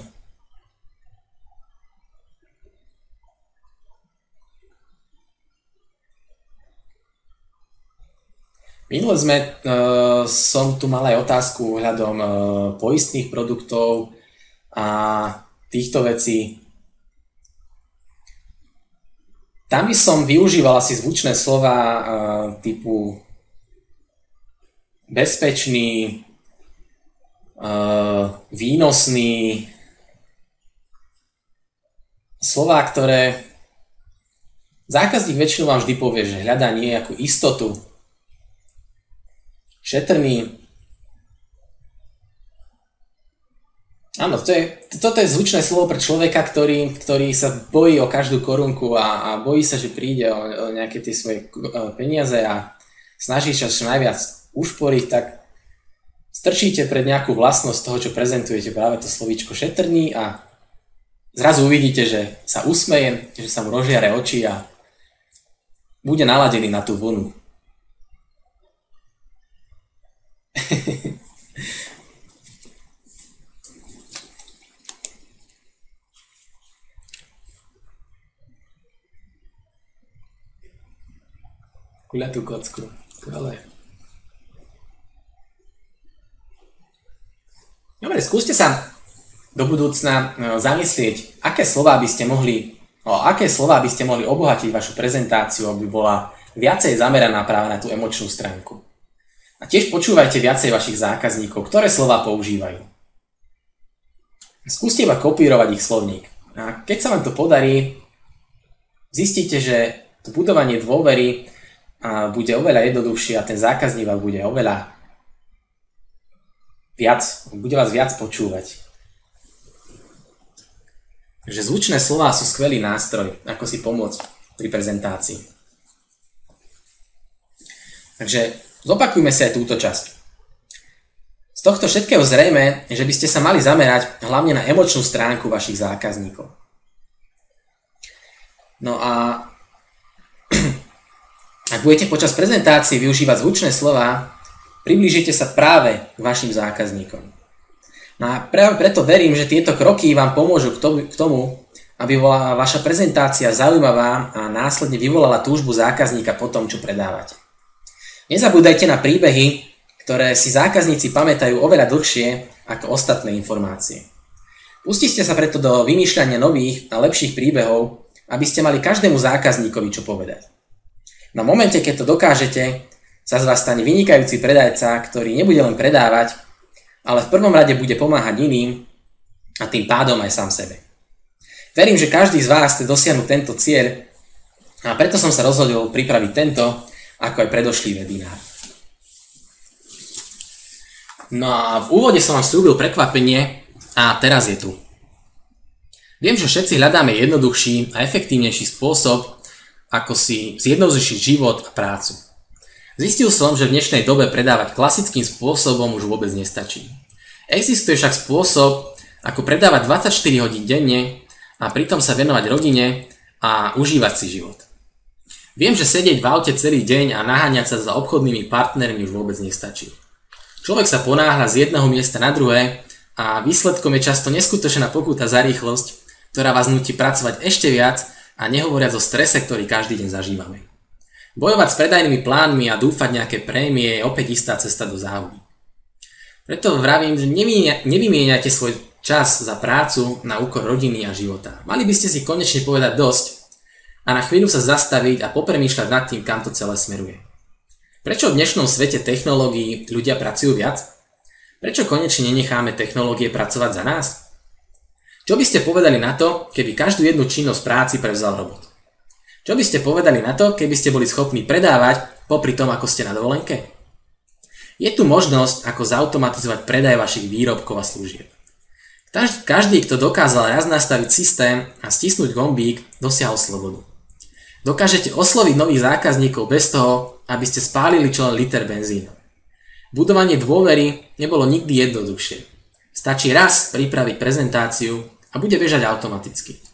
Minule som tu mal aj otázku ohľadom poistných produktov a týchto vecí. Tam by som využíval asi zvučné slova typu bezpečný, výnosný, slová, ktoré zákazník väčšinou vám vždy povie, že hľadá nejakú istotu, šetrný. Áno, toto je zvučné slovo pre človeka, ktorý sa bojí o každú korunku a bojí sa, že príde o nejaké tie svoje peniaze a snaží sa čo najviac ušporiť, tak strčíte pred nejakú vlastnosť toho, čo prezentujete, práve to slovíčko šetrný a zrazu uvidíte, že sa usmeje, že sa mu rozžiare oči a bude naladený na tú vlnu. Kuľatú kocku. Skvelé. Dobre, skúste sa do budúcna zamyslieť, aké slová by ste mohli obohatiť vašu prezentáciu, aby bola viacej zameraná práve na tú emočnú stránku. A tiež počúvajte viacej vašich zákazníkov, ktoré slová používajú. Skúste iba kopírovať ich slovník. A keď sa vám to podarí, zistíte, že to budovanie dôvery bude oveľa jednoduchšie a ten zákazník bude bude vás viac počúvať. Takže zvučné slová sú skvelý nástroj, ako si pomôcť pri prezentácii. Takže zopakujme si aj túto časť. Z tohto všetkého zrejme, že by ste sa mali zamerať hlavne na emočnú stránku vašich zákazníkov. No a ak budete počas prezentácie využívať zvučné slová, priblížite sa práve k vašim zákazníkom. No a práve preto verím, že tieto kroky vám pomôžu k tomu, aby bola vaša prezentácia zaujímavá a následne vyvolala túžbu zákazníka po tom, čo predávate. Nezabúdajte na príbehy, ktoré si zákazníci pamätajú oveľa dlhšie ako ostatné informácie. Pustite sa preto do vymýšľania nových a lepších príbehov, aby ste mali každému zákazníkovi čo povedať. Na momente, keď to dokážete, sa z vás stane vynikajúci predajca, ktorý nebude len predávať, ale v prvom rade bude pomáhať iným a tým pádom aj sám sebe. Verím, že každý z vás chce dosiahnuť tento cieľ a preto som sa rozhodol pripraviť tento, ako aj predošlý webinár. No a v úvode som vám slúbil prekvapenie a teraz je tu. Viem, že všetci hľadáme jednoduchší a efektívnejší spôsob, ako si zjednodušiť život a prácu. Zistil som, že v dnešnej dobe predávať klasickým spôsobom už vôbec nestačí. Existuje však spôsob, ako predávať 24 hodín denne a pritom sa venovať rodine a užívať si život. Viem, že sedieť v aute celý deň a naháňať sa za obchodnými partnermi už vôbec nestačí. Človek sa ponáhľa z jedného miesta na druhé a výsledkom je často neskutočná pokuta za rýchlosť, ktorá vás núti pracovať ešte viac a nehovoriac o strese, ktorý každý deň zažívame. Bojovať s predajnými plánmi a dúfať nejaké prémie je opäť istá cesta do záhuby. Preto vravím, že nevymieňajte svoj čas za prácu na úkor rodiny a života. Mali by ste si konečne povedať dosť a na chvíľu sa zastaviť a popremýšľať nad tým, kam to celé smeruje. Prečo v dnešnom svete technológií ľudia pracujú viac? Prečo konečne nenecháme technológie pracovať za nás? Čo by ste povedali na to, keby každú jednu činnosť práci prevzal robot? Čo by ste povedali na to, keby ste boli schopní predávať popri tom, ako ste na dovolenke? Je tu možnosť, ako zautomatizovať predaj vašich výrobkov a služieb. Každý, kto dokázal raz nastaviť systém a stisnúť gombík, dosiahol slobodu. Dokážete osloviť nových zákazníkov bez toho, aby ste spálili čo len liter benzínu. Budovanie dôvery nebolo nikdy jednoduchšie. Stačí raz pripraviť prezentáciu a bude bežať automaticky.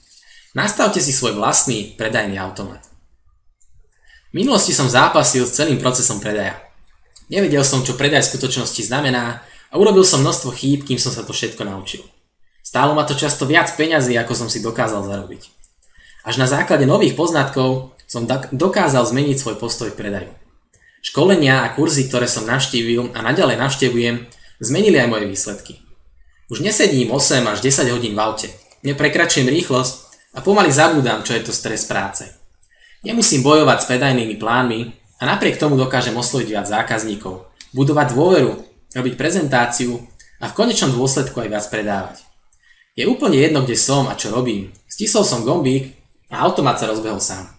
Nastavte si svoj vlastný predajný automat. V minulosti som zápasil s celým procesom predaja. Nevedel som, čo predaj v skutočnosti znamená a urobil som množstvo chýb, kým som sa to všetko naučil. Stálo ma to často viac peňazí, ako som si dokázal zarobiť. Až na základe nových poznatkov som dokázal zmeniť svoj postoj k predaju. Školenia a kurzy, ktoré som navštívil a naďalej navštevujem, zmenili aj moje výsledky. Už nesedím 8 až 10 hodín v aute, neprekračujem rýchlosť a pomaly zabúdam, čo je to stres práce. Nemusím bojovať s predajnými plánmi a napriek tomu dokážem osloviť viac zákazníkov, budovať dôveru, robiť prezentáciu a v konečnom dôsledku aj viac predávať. Je úplne jedno, kde som a čo robím. Stisol som gombík a automat sa rozbehol sám.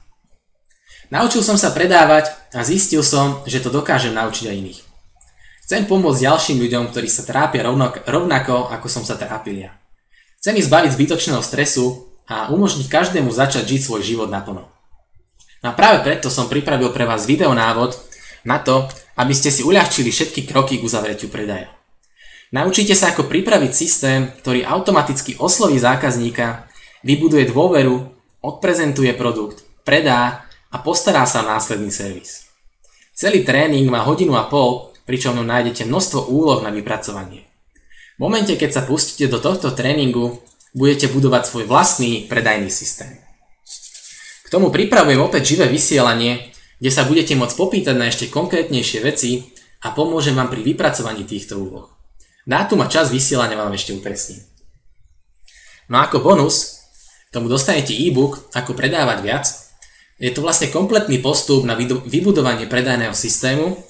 Naučil som sa predávať a zistil som, že to dokážem naučiť aj iných. Chcem pomôcť ďalším ľuďom, ktorí sa trápia rovnako, ako som sa trápil ja. Chcem ich zbaviť zbytočného stresu a umožniť každému začať žiť svoj život naplno. No a práve preto som pripravil pre vás videonávod na to, aby ste si uľahčili všetky kroky k uzavretiu predaja. Naučite sa, ako pripraviť systém, ktorý automaticky osloví zákazníka, vybuduje dôveru, odprezentuje produkt, predá a postará sa o následný servis. Celý tréning má 1,5 hodiny, pričom nájdete množstvo úloh na vypracovanie. V momente, keď sa pustíte do tohto tréningu, budete budovať svoj vlastný predajný systém. K tomu pripravujem opäť živé vysielanie, kde sa budete môcť popýtať na ešte konkrétnejšie veci a pomôžem vám pri vypracovaní týchto úloh. Dátum a čas vysielania vám ešte upresním. No a ako bonus, k tomu dostanete e-book Ako predávať viac. Je to vlastne kompletný postup na vybudovanie predajného systému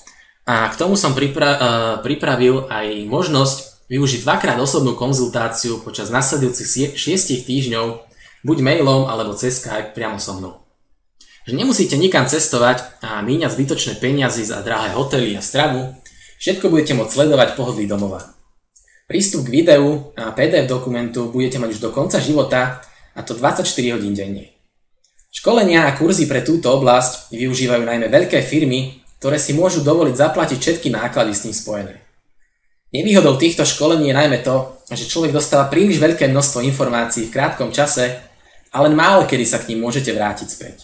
a k tomu som pripravil aj možnosť využiť 2-krát osobnú konzultáciu počas nasledujúcich 6 týždňov buď mailom alebo cez Skype priamo so mnou. Že nemusíte nikam cestovať a míňať zbytočné peniaze za drahé hotely a stravu, všetko budete môcť sledovať v pohodlí domova. Prístup k videu a PDF dokumentu budete mať už do konca života, a to 24 hodín denne. Školenia a kurzy pre túto oblasť využívajú najmä veľké firmy, ktoré si môžu dovoliť zaplatiť všetky náklady s tým spojené. Nevýhodou týchto školení je najmä to, že človek dostáva príliš veľké množstvo informácií v krátkom čase a len málo kedy sa k ním môžete vrátiť späť.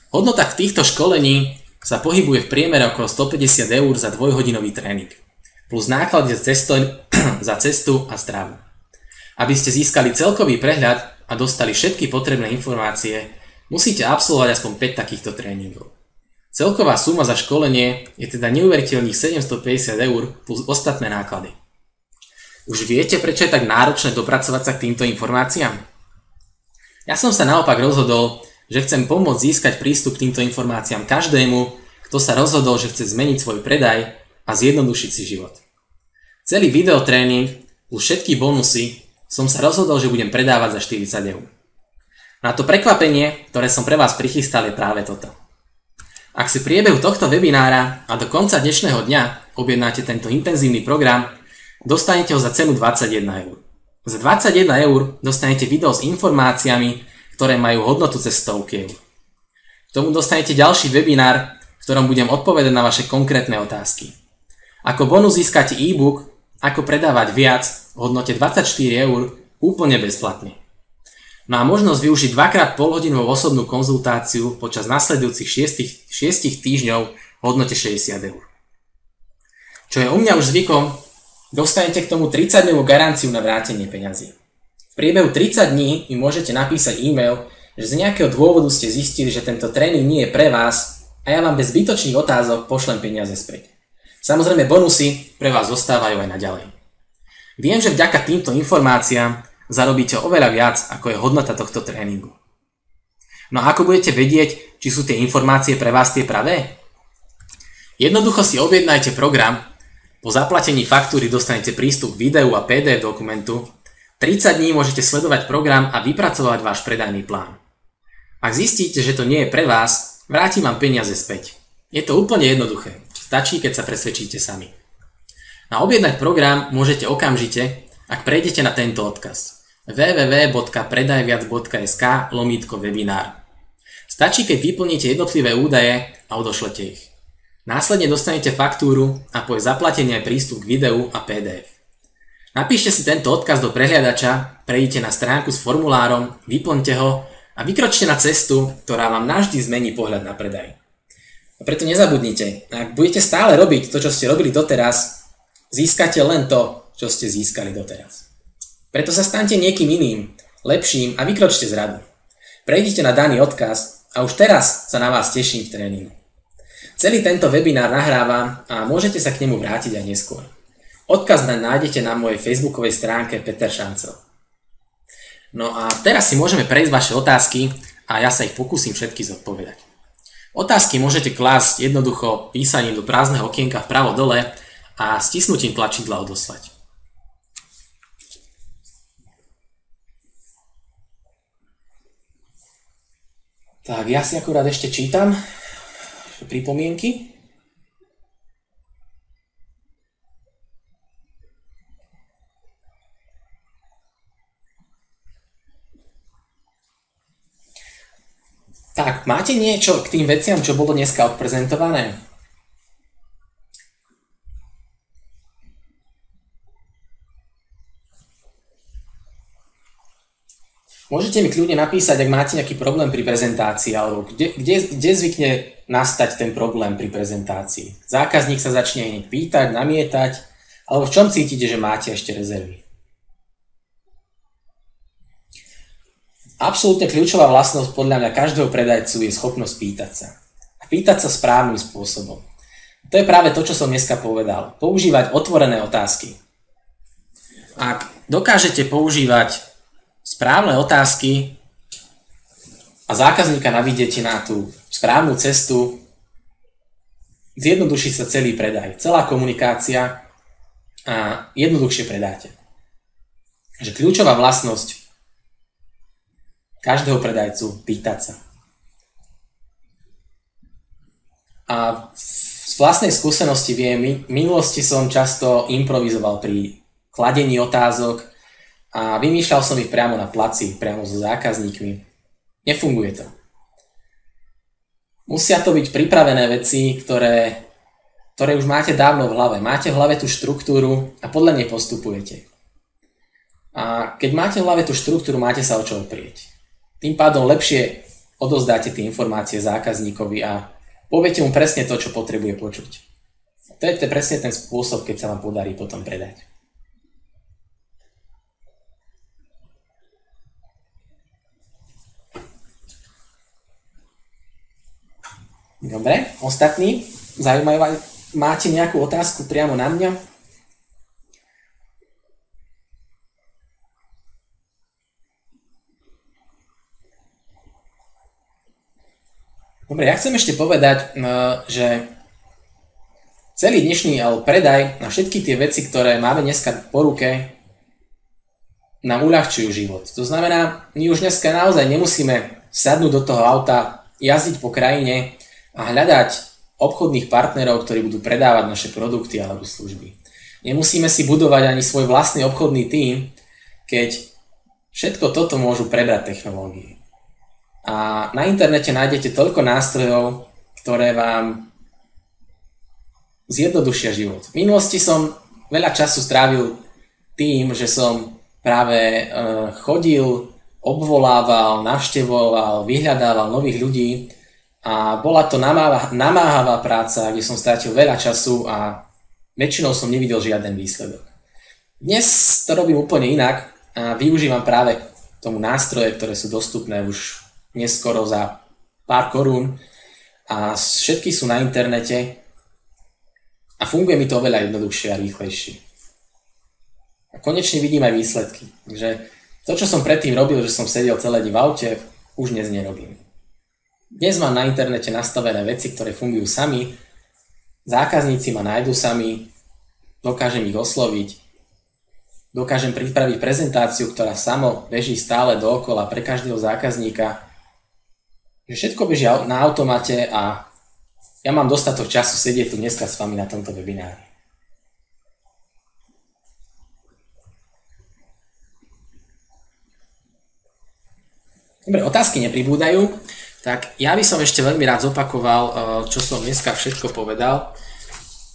Hodnota týchto školení sa pohybuje v priemere okolo 150 eur za 2-hodinový tréning, plus náklady za cestu a stravu. Aby ste získali celkový prehľad a dostali všetky potrebné informácie, musíte absolvovať aspoň 5 takýchto tréningov. Celková suma za školenie je teda neuveriteľných 750 eur plus ostatné náklady. Už viete, prečo je tak náročné dopracovať sa k týmto informáciám? Ja som sa naopak rozhodol, že chcem pomôcť získať prístup k týmto informáciám každému, kto sa rozhodol, že chce zmeniť svoj predaj a zjednodušiť si život. Celý videotréning plus všetky bonusy som sa rozhodol, že budem predávať za 40 eur. Na to prekvapenie, ktoré som pre vás prichystal, je práve toto. Ak si v priebehu tohto webinára a do konca dnešného dňa objednáte tento intenzívny program, dostanete ho za cenu 21 eur. Za 21 eur dostanete video s informáciami, ktoré majú hodnotu cez 100 eur. K tomu dostanete ďalší webinár, v ktorom budem odpovedať na vaše konkrétne otázky. Ako bonus získate e-book Ako predávať viac v hodnote 24 eur úplne bezplatne. No a možnosť využiť 2-krát polhodinovú osobnú konzultáciu počas nasledujúcich 6 týždňov v hodnote 60 eur. Čo je u mňa už zvykom, dostanete k tomu 30-dňovú garanciu na vrátenie peňazí. V priebehu 30 dní mi môžete napísať e-mail, že z nejakého dôvodu ste zistili, že tento tréning nie je pre vás a ja vám bez zbytočných otázok pošlem peniaze späť. Samozrejme bonusy pre vás zostávajú aj naďalej. Viem, že vďaka týmto informáciám zarobíte oveľa viac, ako je hodnota tohto tréningu. No a ako budete vedieť, či sú tie informácie pre vás tie pravé? Jednoducho si objednajte program, po zaplatení faktúry dostanete prístup k videu a PDF dokumentu, 30 dní môžete sledovať program a vypracovať váš predajný plán. Ak zistíte, že to nie je pre vás, vrátim vám peniaze späť. Je to úplne jednoduché. Stačí, keď sa presvedčíte sami. Na objednať program môžete okamžite, ak prejdete na tento odkaz www.predajviac.sk/webinár. Stačí, keď vyplníte jednotlivé údaje a odošlete ich. Následne dostanete faktúru a po jej zaplatení aj prístup k videu a PDF. Napíšte si tento odkaz do prehliadača, prejdite na stránku s formulárom, vyplňte ho a vykročte na cestu, ktorá vám navždy zmení pohľad na predaj. A preto nezabudnite, ak budete stále robiť to, čo ste robili doteraz, získate len to, čo ste získali doteraz. Preto sa staňte niekým iným, lepším a vykročte z radu. Prejdite na daný odkaz a už teraz sa na vás teším v tréningu. Celý tento webinár nahrávam a môžete sa k nemu vrátiť aj neskôr. Odkaz nájdete na mojej facebookovej stránke Peter Šancel. No a teraz si môžeme prejsť vaše otázky a ja sa ich pokúsim všetky zodpovedať. Otázky môžete klásť jednoducho písaním do prázdneho okienka vpravo dole a stisnutím tlačidla odoslať. Tak, ja si akurát ešte čítam pripomienky. Tak, máte niečo k tým veciam, čo bolo dneska odprezentované? Môžete mi kľudne napísať, ak máte nejaký problém pri prezentácii, alebo kde zvykne nastať ten problém pri prezentácii. Zákazník sa začne hneď pýtať, namietať, alebo v čom cítite, že máte ešte rezervy. Absolútne kľúčová vlastnosť podľa mňa každého predajcu je schopnosť pýtať sa. A pýtať sa správnym spôsobom. To je práve to, čo som dneska povedal. Používať otvorené otázky. Ak dokážete používať správne otázky a zákazníka navidiete na tú správnu cestu, zjednoduší sa celý predaj, celá komunikácia a jednoduchšie predáte. Takže kľúčová vlastnosť každého predajcu pýtať sa. A z vlastnej skúsenosti viem, v minulosti som často improvizoval pri kladení otázok a vymýšľal som ich priamo na placi, priamo so zákazníkmi. Nefunguje to. Musia to byť pripravené veci, ktoré už máte dávno v hlave. Máte v hlave tú štruktúru a podľa nej postupujete. A keď máte v hlave tú štruktúru, máte sa o čo oprieť. Tým pádom lepšie odovzdáte tie informácie zákazníkovi a poviete mu presne to, čo potrebuje počuť. To je presne ten spôsob, keď sa vám podarí potom predať. Dobre, ostatní, máte nejakú otázku priamo na mňa? Dobre, ja chcem ešte povedať, že celý dnešný predaj na všetky tie veci, ktoré máme dneska po ruke, nám uľahčujú život. To znamená, my už dneska naozaj nemusíme sadnúť do toho auta, jazdiť po krajine a hľadať obchodných partnerov, ktorí budú predávať naše produkty alebo služby. Nemusíme si budovať ani svoj vlastný obchodný tím, keď všetko toto môžu prebrať technológie. A na internete nájdete toľko nástrojov, ktoré vám zjednodušia život. V minulosti som veľa času strávil tým, že som práve chodil, obvolával, navštevoval, vyhľadával nových ľudí a bola to namáhavá práca, kde som strátil veľa času a väčšinou som nevidel žiaden výsledok. Dnes to robím úplne inak a využívam práve tomu nástroje, ktoré sú dostupné už neskoro za pár korún a všetky sú na internete a funguje mi to oveľa jednoduchšie a rýchlejšie. A konečne vidím aj výsledky. Takže to, čo som predtým robil, že som sedel celé dni v aute, už dnes nerobím. Dnes mám na internete nastavené veci, ktoré fungujú sami, zákazníci ma nájdu sami, dokážem ich osloviť, dokážem pripraviť prezentáciu, ktorá samo beží stále dookola pre každého zákazníka že všetko beží na automate a ja mám dostatok času sedieť tu dneska s vami na tomto webinári. Dobre, otázky nepribúdajú, tak ja by som ešte veľmi rád zopakoval, čo som dneska všetko povedal.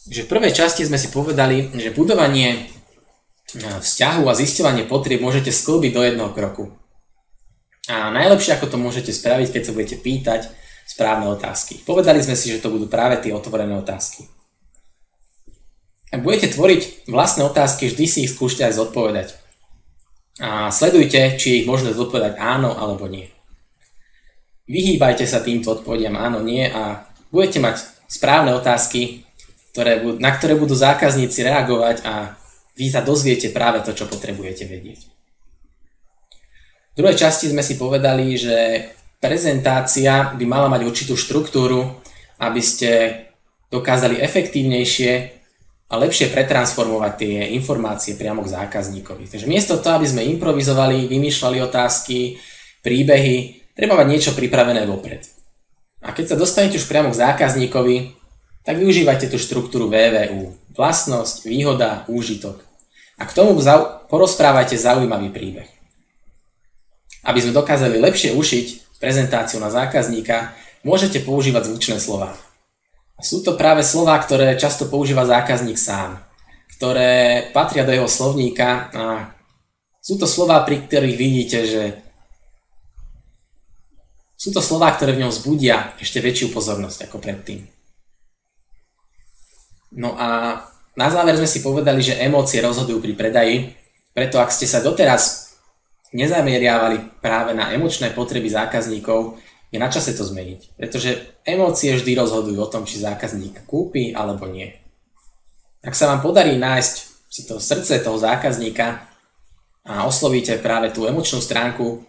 Že v prvej časti sme si povedali, že budovanie vzťahu a zisťovanie potrieb môžete sklbiť do jedného kroku. A najlepšie, ako to môžete spraviť, keď sa budete pýtať správne otázky. Povedali sme si, že to budú práve tie otvorené otázky. Ak budete tvoriť vlastné otázky, vždy si ich skúšte aj zodpovedať. A sledujte, či je ich možné zodpovedať áno alebo nie. Vyhýbajte sa týmto odpovediam áno, nie a budete mať správne otázky, na ktoré budú zákazníci reagovať a vy sa dozviete práve to, čo potrebujete vedieť. V druhej časti sme si povedali, že prezentácia by mala mať určitú štruktúru, aby ste dokázali efektívnejšie a lepšie pretransformovať tie informácie priamo k zákazníkovi. Takže miesto toho, aby sme improvizovali, vymýšľali otázky, príbehy, treba mať niečo pripravené vopred. A keď sa dostanete už priamo k zákazníkovi, tak využívajte tú štruktúru VVU. Vlastnosť, výhoda, úžitok. A k tomu porozprávajte zaujímavý príbeh. Aby sme dokázali lepšie ušiť prezentáciu na zákazníka, môžete používať zvučné slová. A sú to práve slová, ktoré často používa zákazník sám, ktoré patria do jeho slovníka a sú to slová, pri ktorých vidíte, že sú to slová, ktoré v ňom vzbudia ešte väčšiu pozornosť ako predtým. No a na záver sme si povedali, že emócie rozhodujú pri predaji, preto ak ste sa doteraz nezameriavali práve na emočné potreby zákazníkov, je na čase to zmeniť. Pretože emócie vždy rozhodujú o tom, či zákazník kúpi alebo nie. Ak sa vám podarí nájsť si to srdce toho zákazníka a oslovíte práve tú emočnú stránku,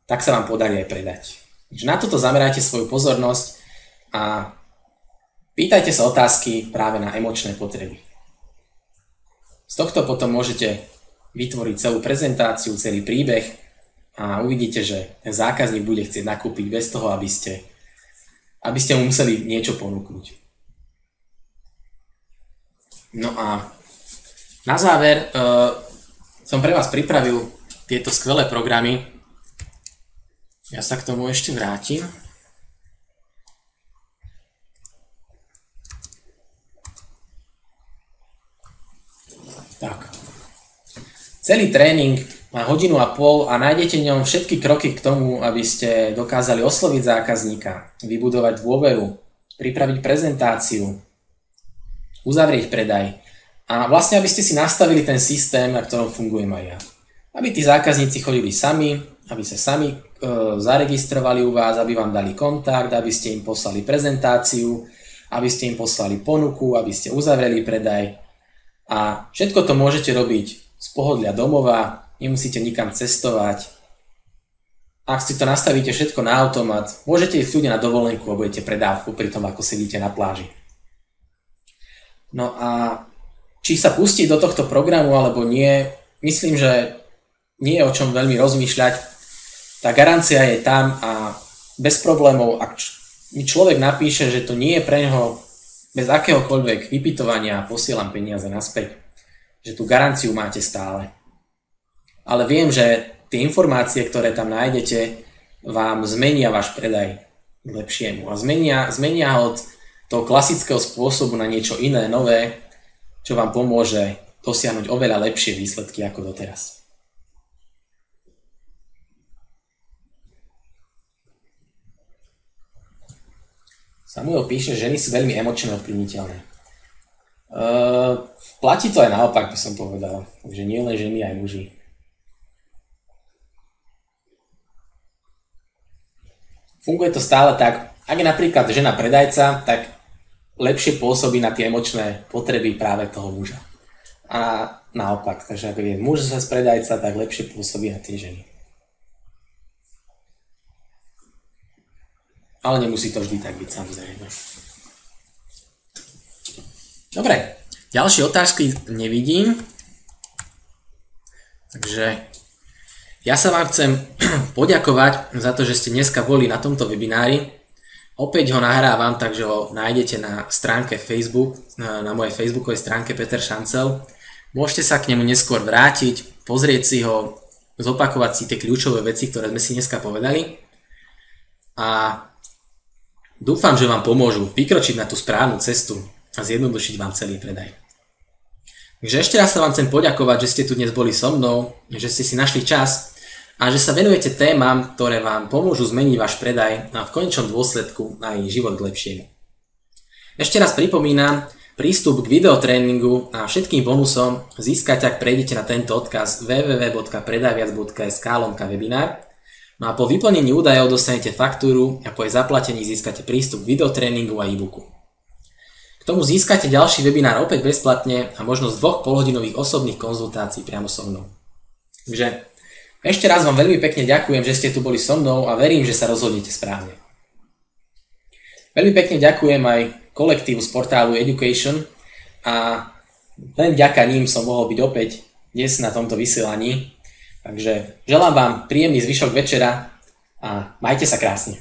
tak sa vám podarí aj predať. Takže na toto zamerajte svoju pozornosť a pýtajte sa otázky práve na emočné potreby. Z tohto potom môžete vytvoriť celú prezentáciu, celý príbeh a uvidíte, že ten zákazník bude chcieť nakúpiť bez toho, aby ste mu museli niečo ponúknuť. No a na záver som pre vás pripravil tieto skvelé programy. Ja sa k tomu ešte vrátim. Tak. Celý tréning má 1,5 hodiny a nájdete v ňom všetky kroky k tomu, aby ste dokázali osloviť zákazníka, vybudovať dôveru, pripraviť prezentáciu, uzavrieť predaj a vlastne, aby ste si nastavili ten systém, na ktorom fungujem aj ja. Aby tí zákazníci chodili sami, aby sa sami zaregistrovali u vás, aby vám dali kontakt, aby ste im poslali prezentáciu, aby ste im poslali ponuku, aby ste uzavreli predaj. A všetko to môžete robiť z pohodlia domova, nemusíte nikam cestovať. Ak si to nastavíte všetko na automat, môžete ísť ľudia na dovolenku a budete predávku pri tom, ako sedíte na pláži. No a či sa pustiť do tohto programu alebo nie, myslím, že nie je o čom veľmi rozmýšľať. Tá garancia je tam a bez problémov, ak mi človek napíše, že to nie je pre neho bez akéhokoľvek vypytovania posielam peniaze naspäť, že tú garanciu máte stále. Ale viem, že tie informácie, ktoré tam nájdete, vám zmenia váš predaj k lepšiemu a zmenia ho od toho klasického spôsobu na niečo iné, nové, čo vám pomôže dosiahnuť oveľa lepšie výsledky ako doteraz. Samuel píše, že ženy sú veľmi emočne ovplyvniteľné. Platí to aj naopak, by som povedal. Takže nie len ženy, aj muži. Funguje to stále tak, ak je napríklad žena predajca, tak lepšie pôsobí na tie emočné potreby práve toho muža. A naopak, takže ak je muž zase predajca, tak lepšie pôsobí na tie ženy. Ale nemusí to vždy tak byť, samozrejme. Dobre, ďalšie otázky nevidím. Takže Ja sa vám chcem poďakovať za to, že ste dneska boli na tomto webinári. Opäť ho nahrávam, takže ho nájdete na stránke Facebook, na mojej facebookovej stránke Peter Šancel. Môžete sa k nemu neskôr vrátiť, pozrieť si ho, zopakovať si tie kľúčové veci, ktoré sme si dneska povedali. A dúfam, že vám pomôžu vykročiť na tú správnu cestu a zjednodušiť vám celý predaj. Takže ešte raz sa vám chcem poďakovať, že ste tu dnes boli so mnou, že ste si našli čas a že sa venujete témam, ktoré vám pomôžu zmeniť váš predaj a v konečnom dôsledku aj život k lepšiemu. Ešte raz pripomínam, prístup k videotréningu a všetkým bonusom získate, ak prejdete na tento odkaz www.predajviac.sk/webinár. No a po vyplnení údajov dostanete faktúru a po jej zaplatení získate prístup k videotréningu a e-booku. K tomu získate ďalší webinár opäť bezplatne a možnosť 2 polhodinových osobných konzultácií priamo so mnou. Takže ešte raz vám veľmi pekne ďakujem, že ste tu boli so mnou a verím, že sa rozhodnete správne. Veľmi pekne ďakujem aj kolektívu z portálu Education a len vďaka ním som mohol byť opäť dnes na tomto vysielaní. Takže želám vám príjemný zvyšok večera a majte sa krásne.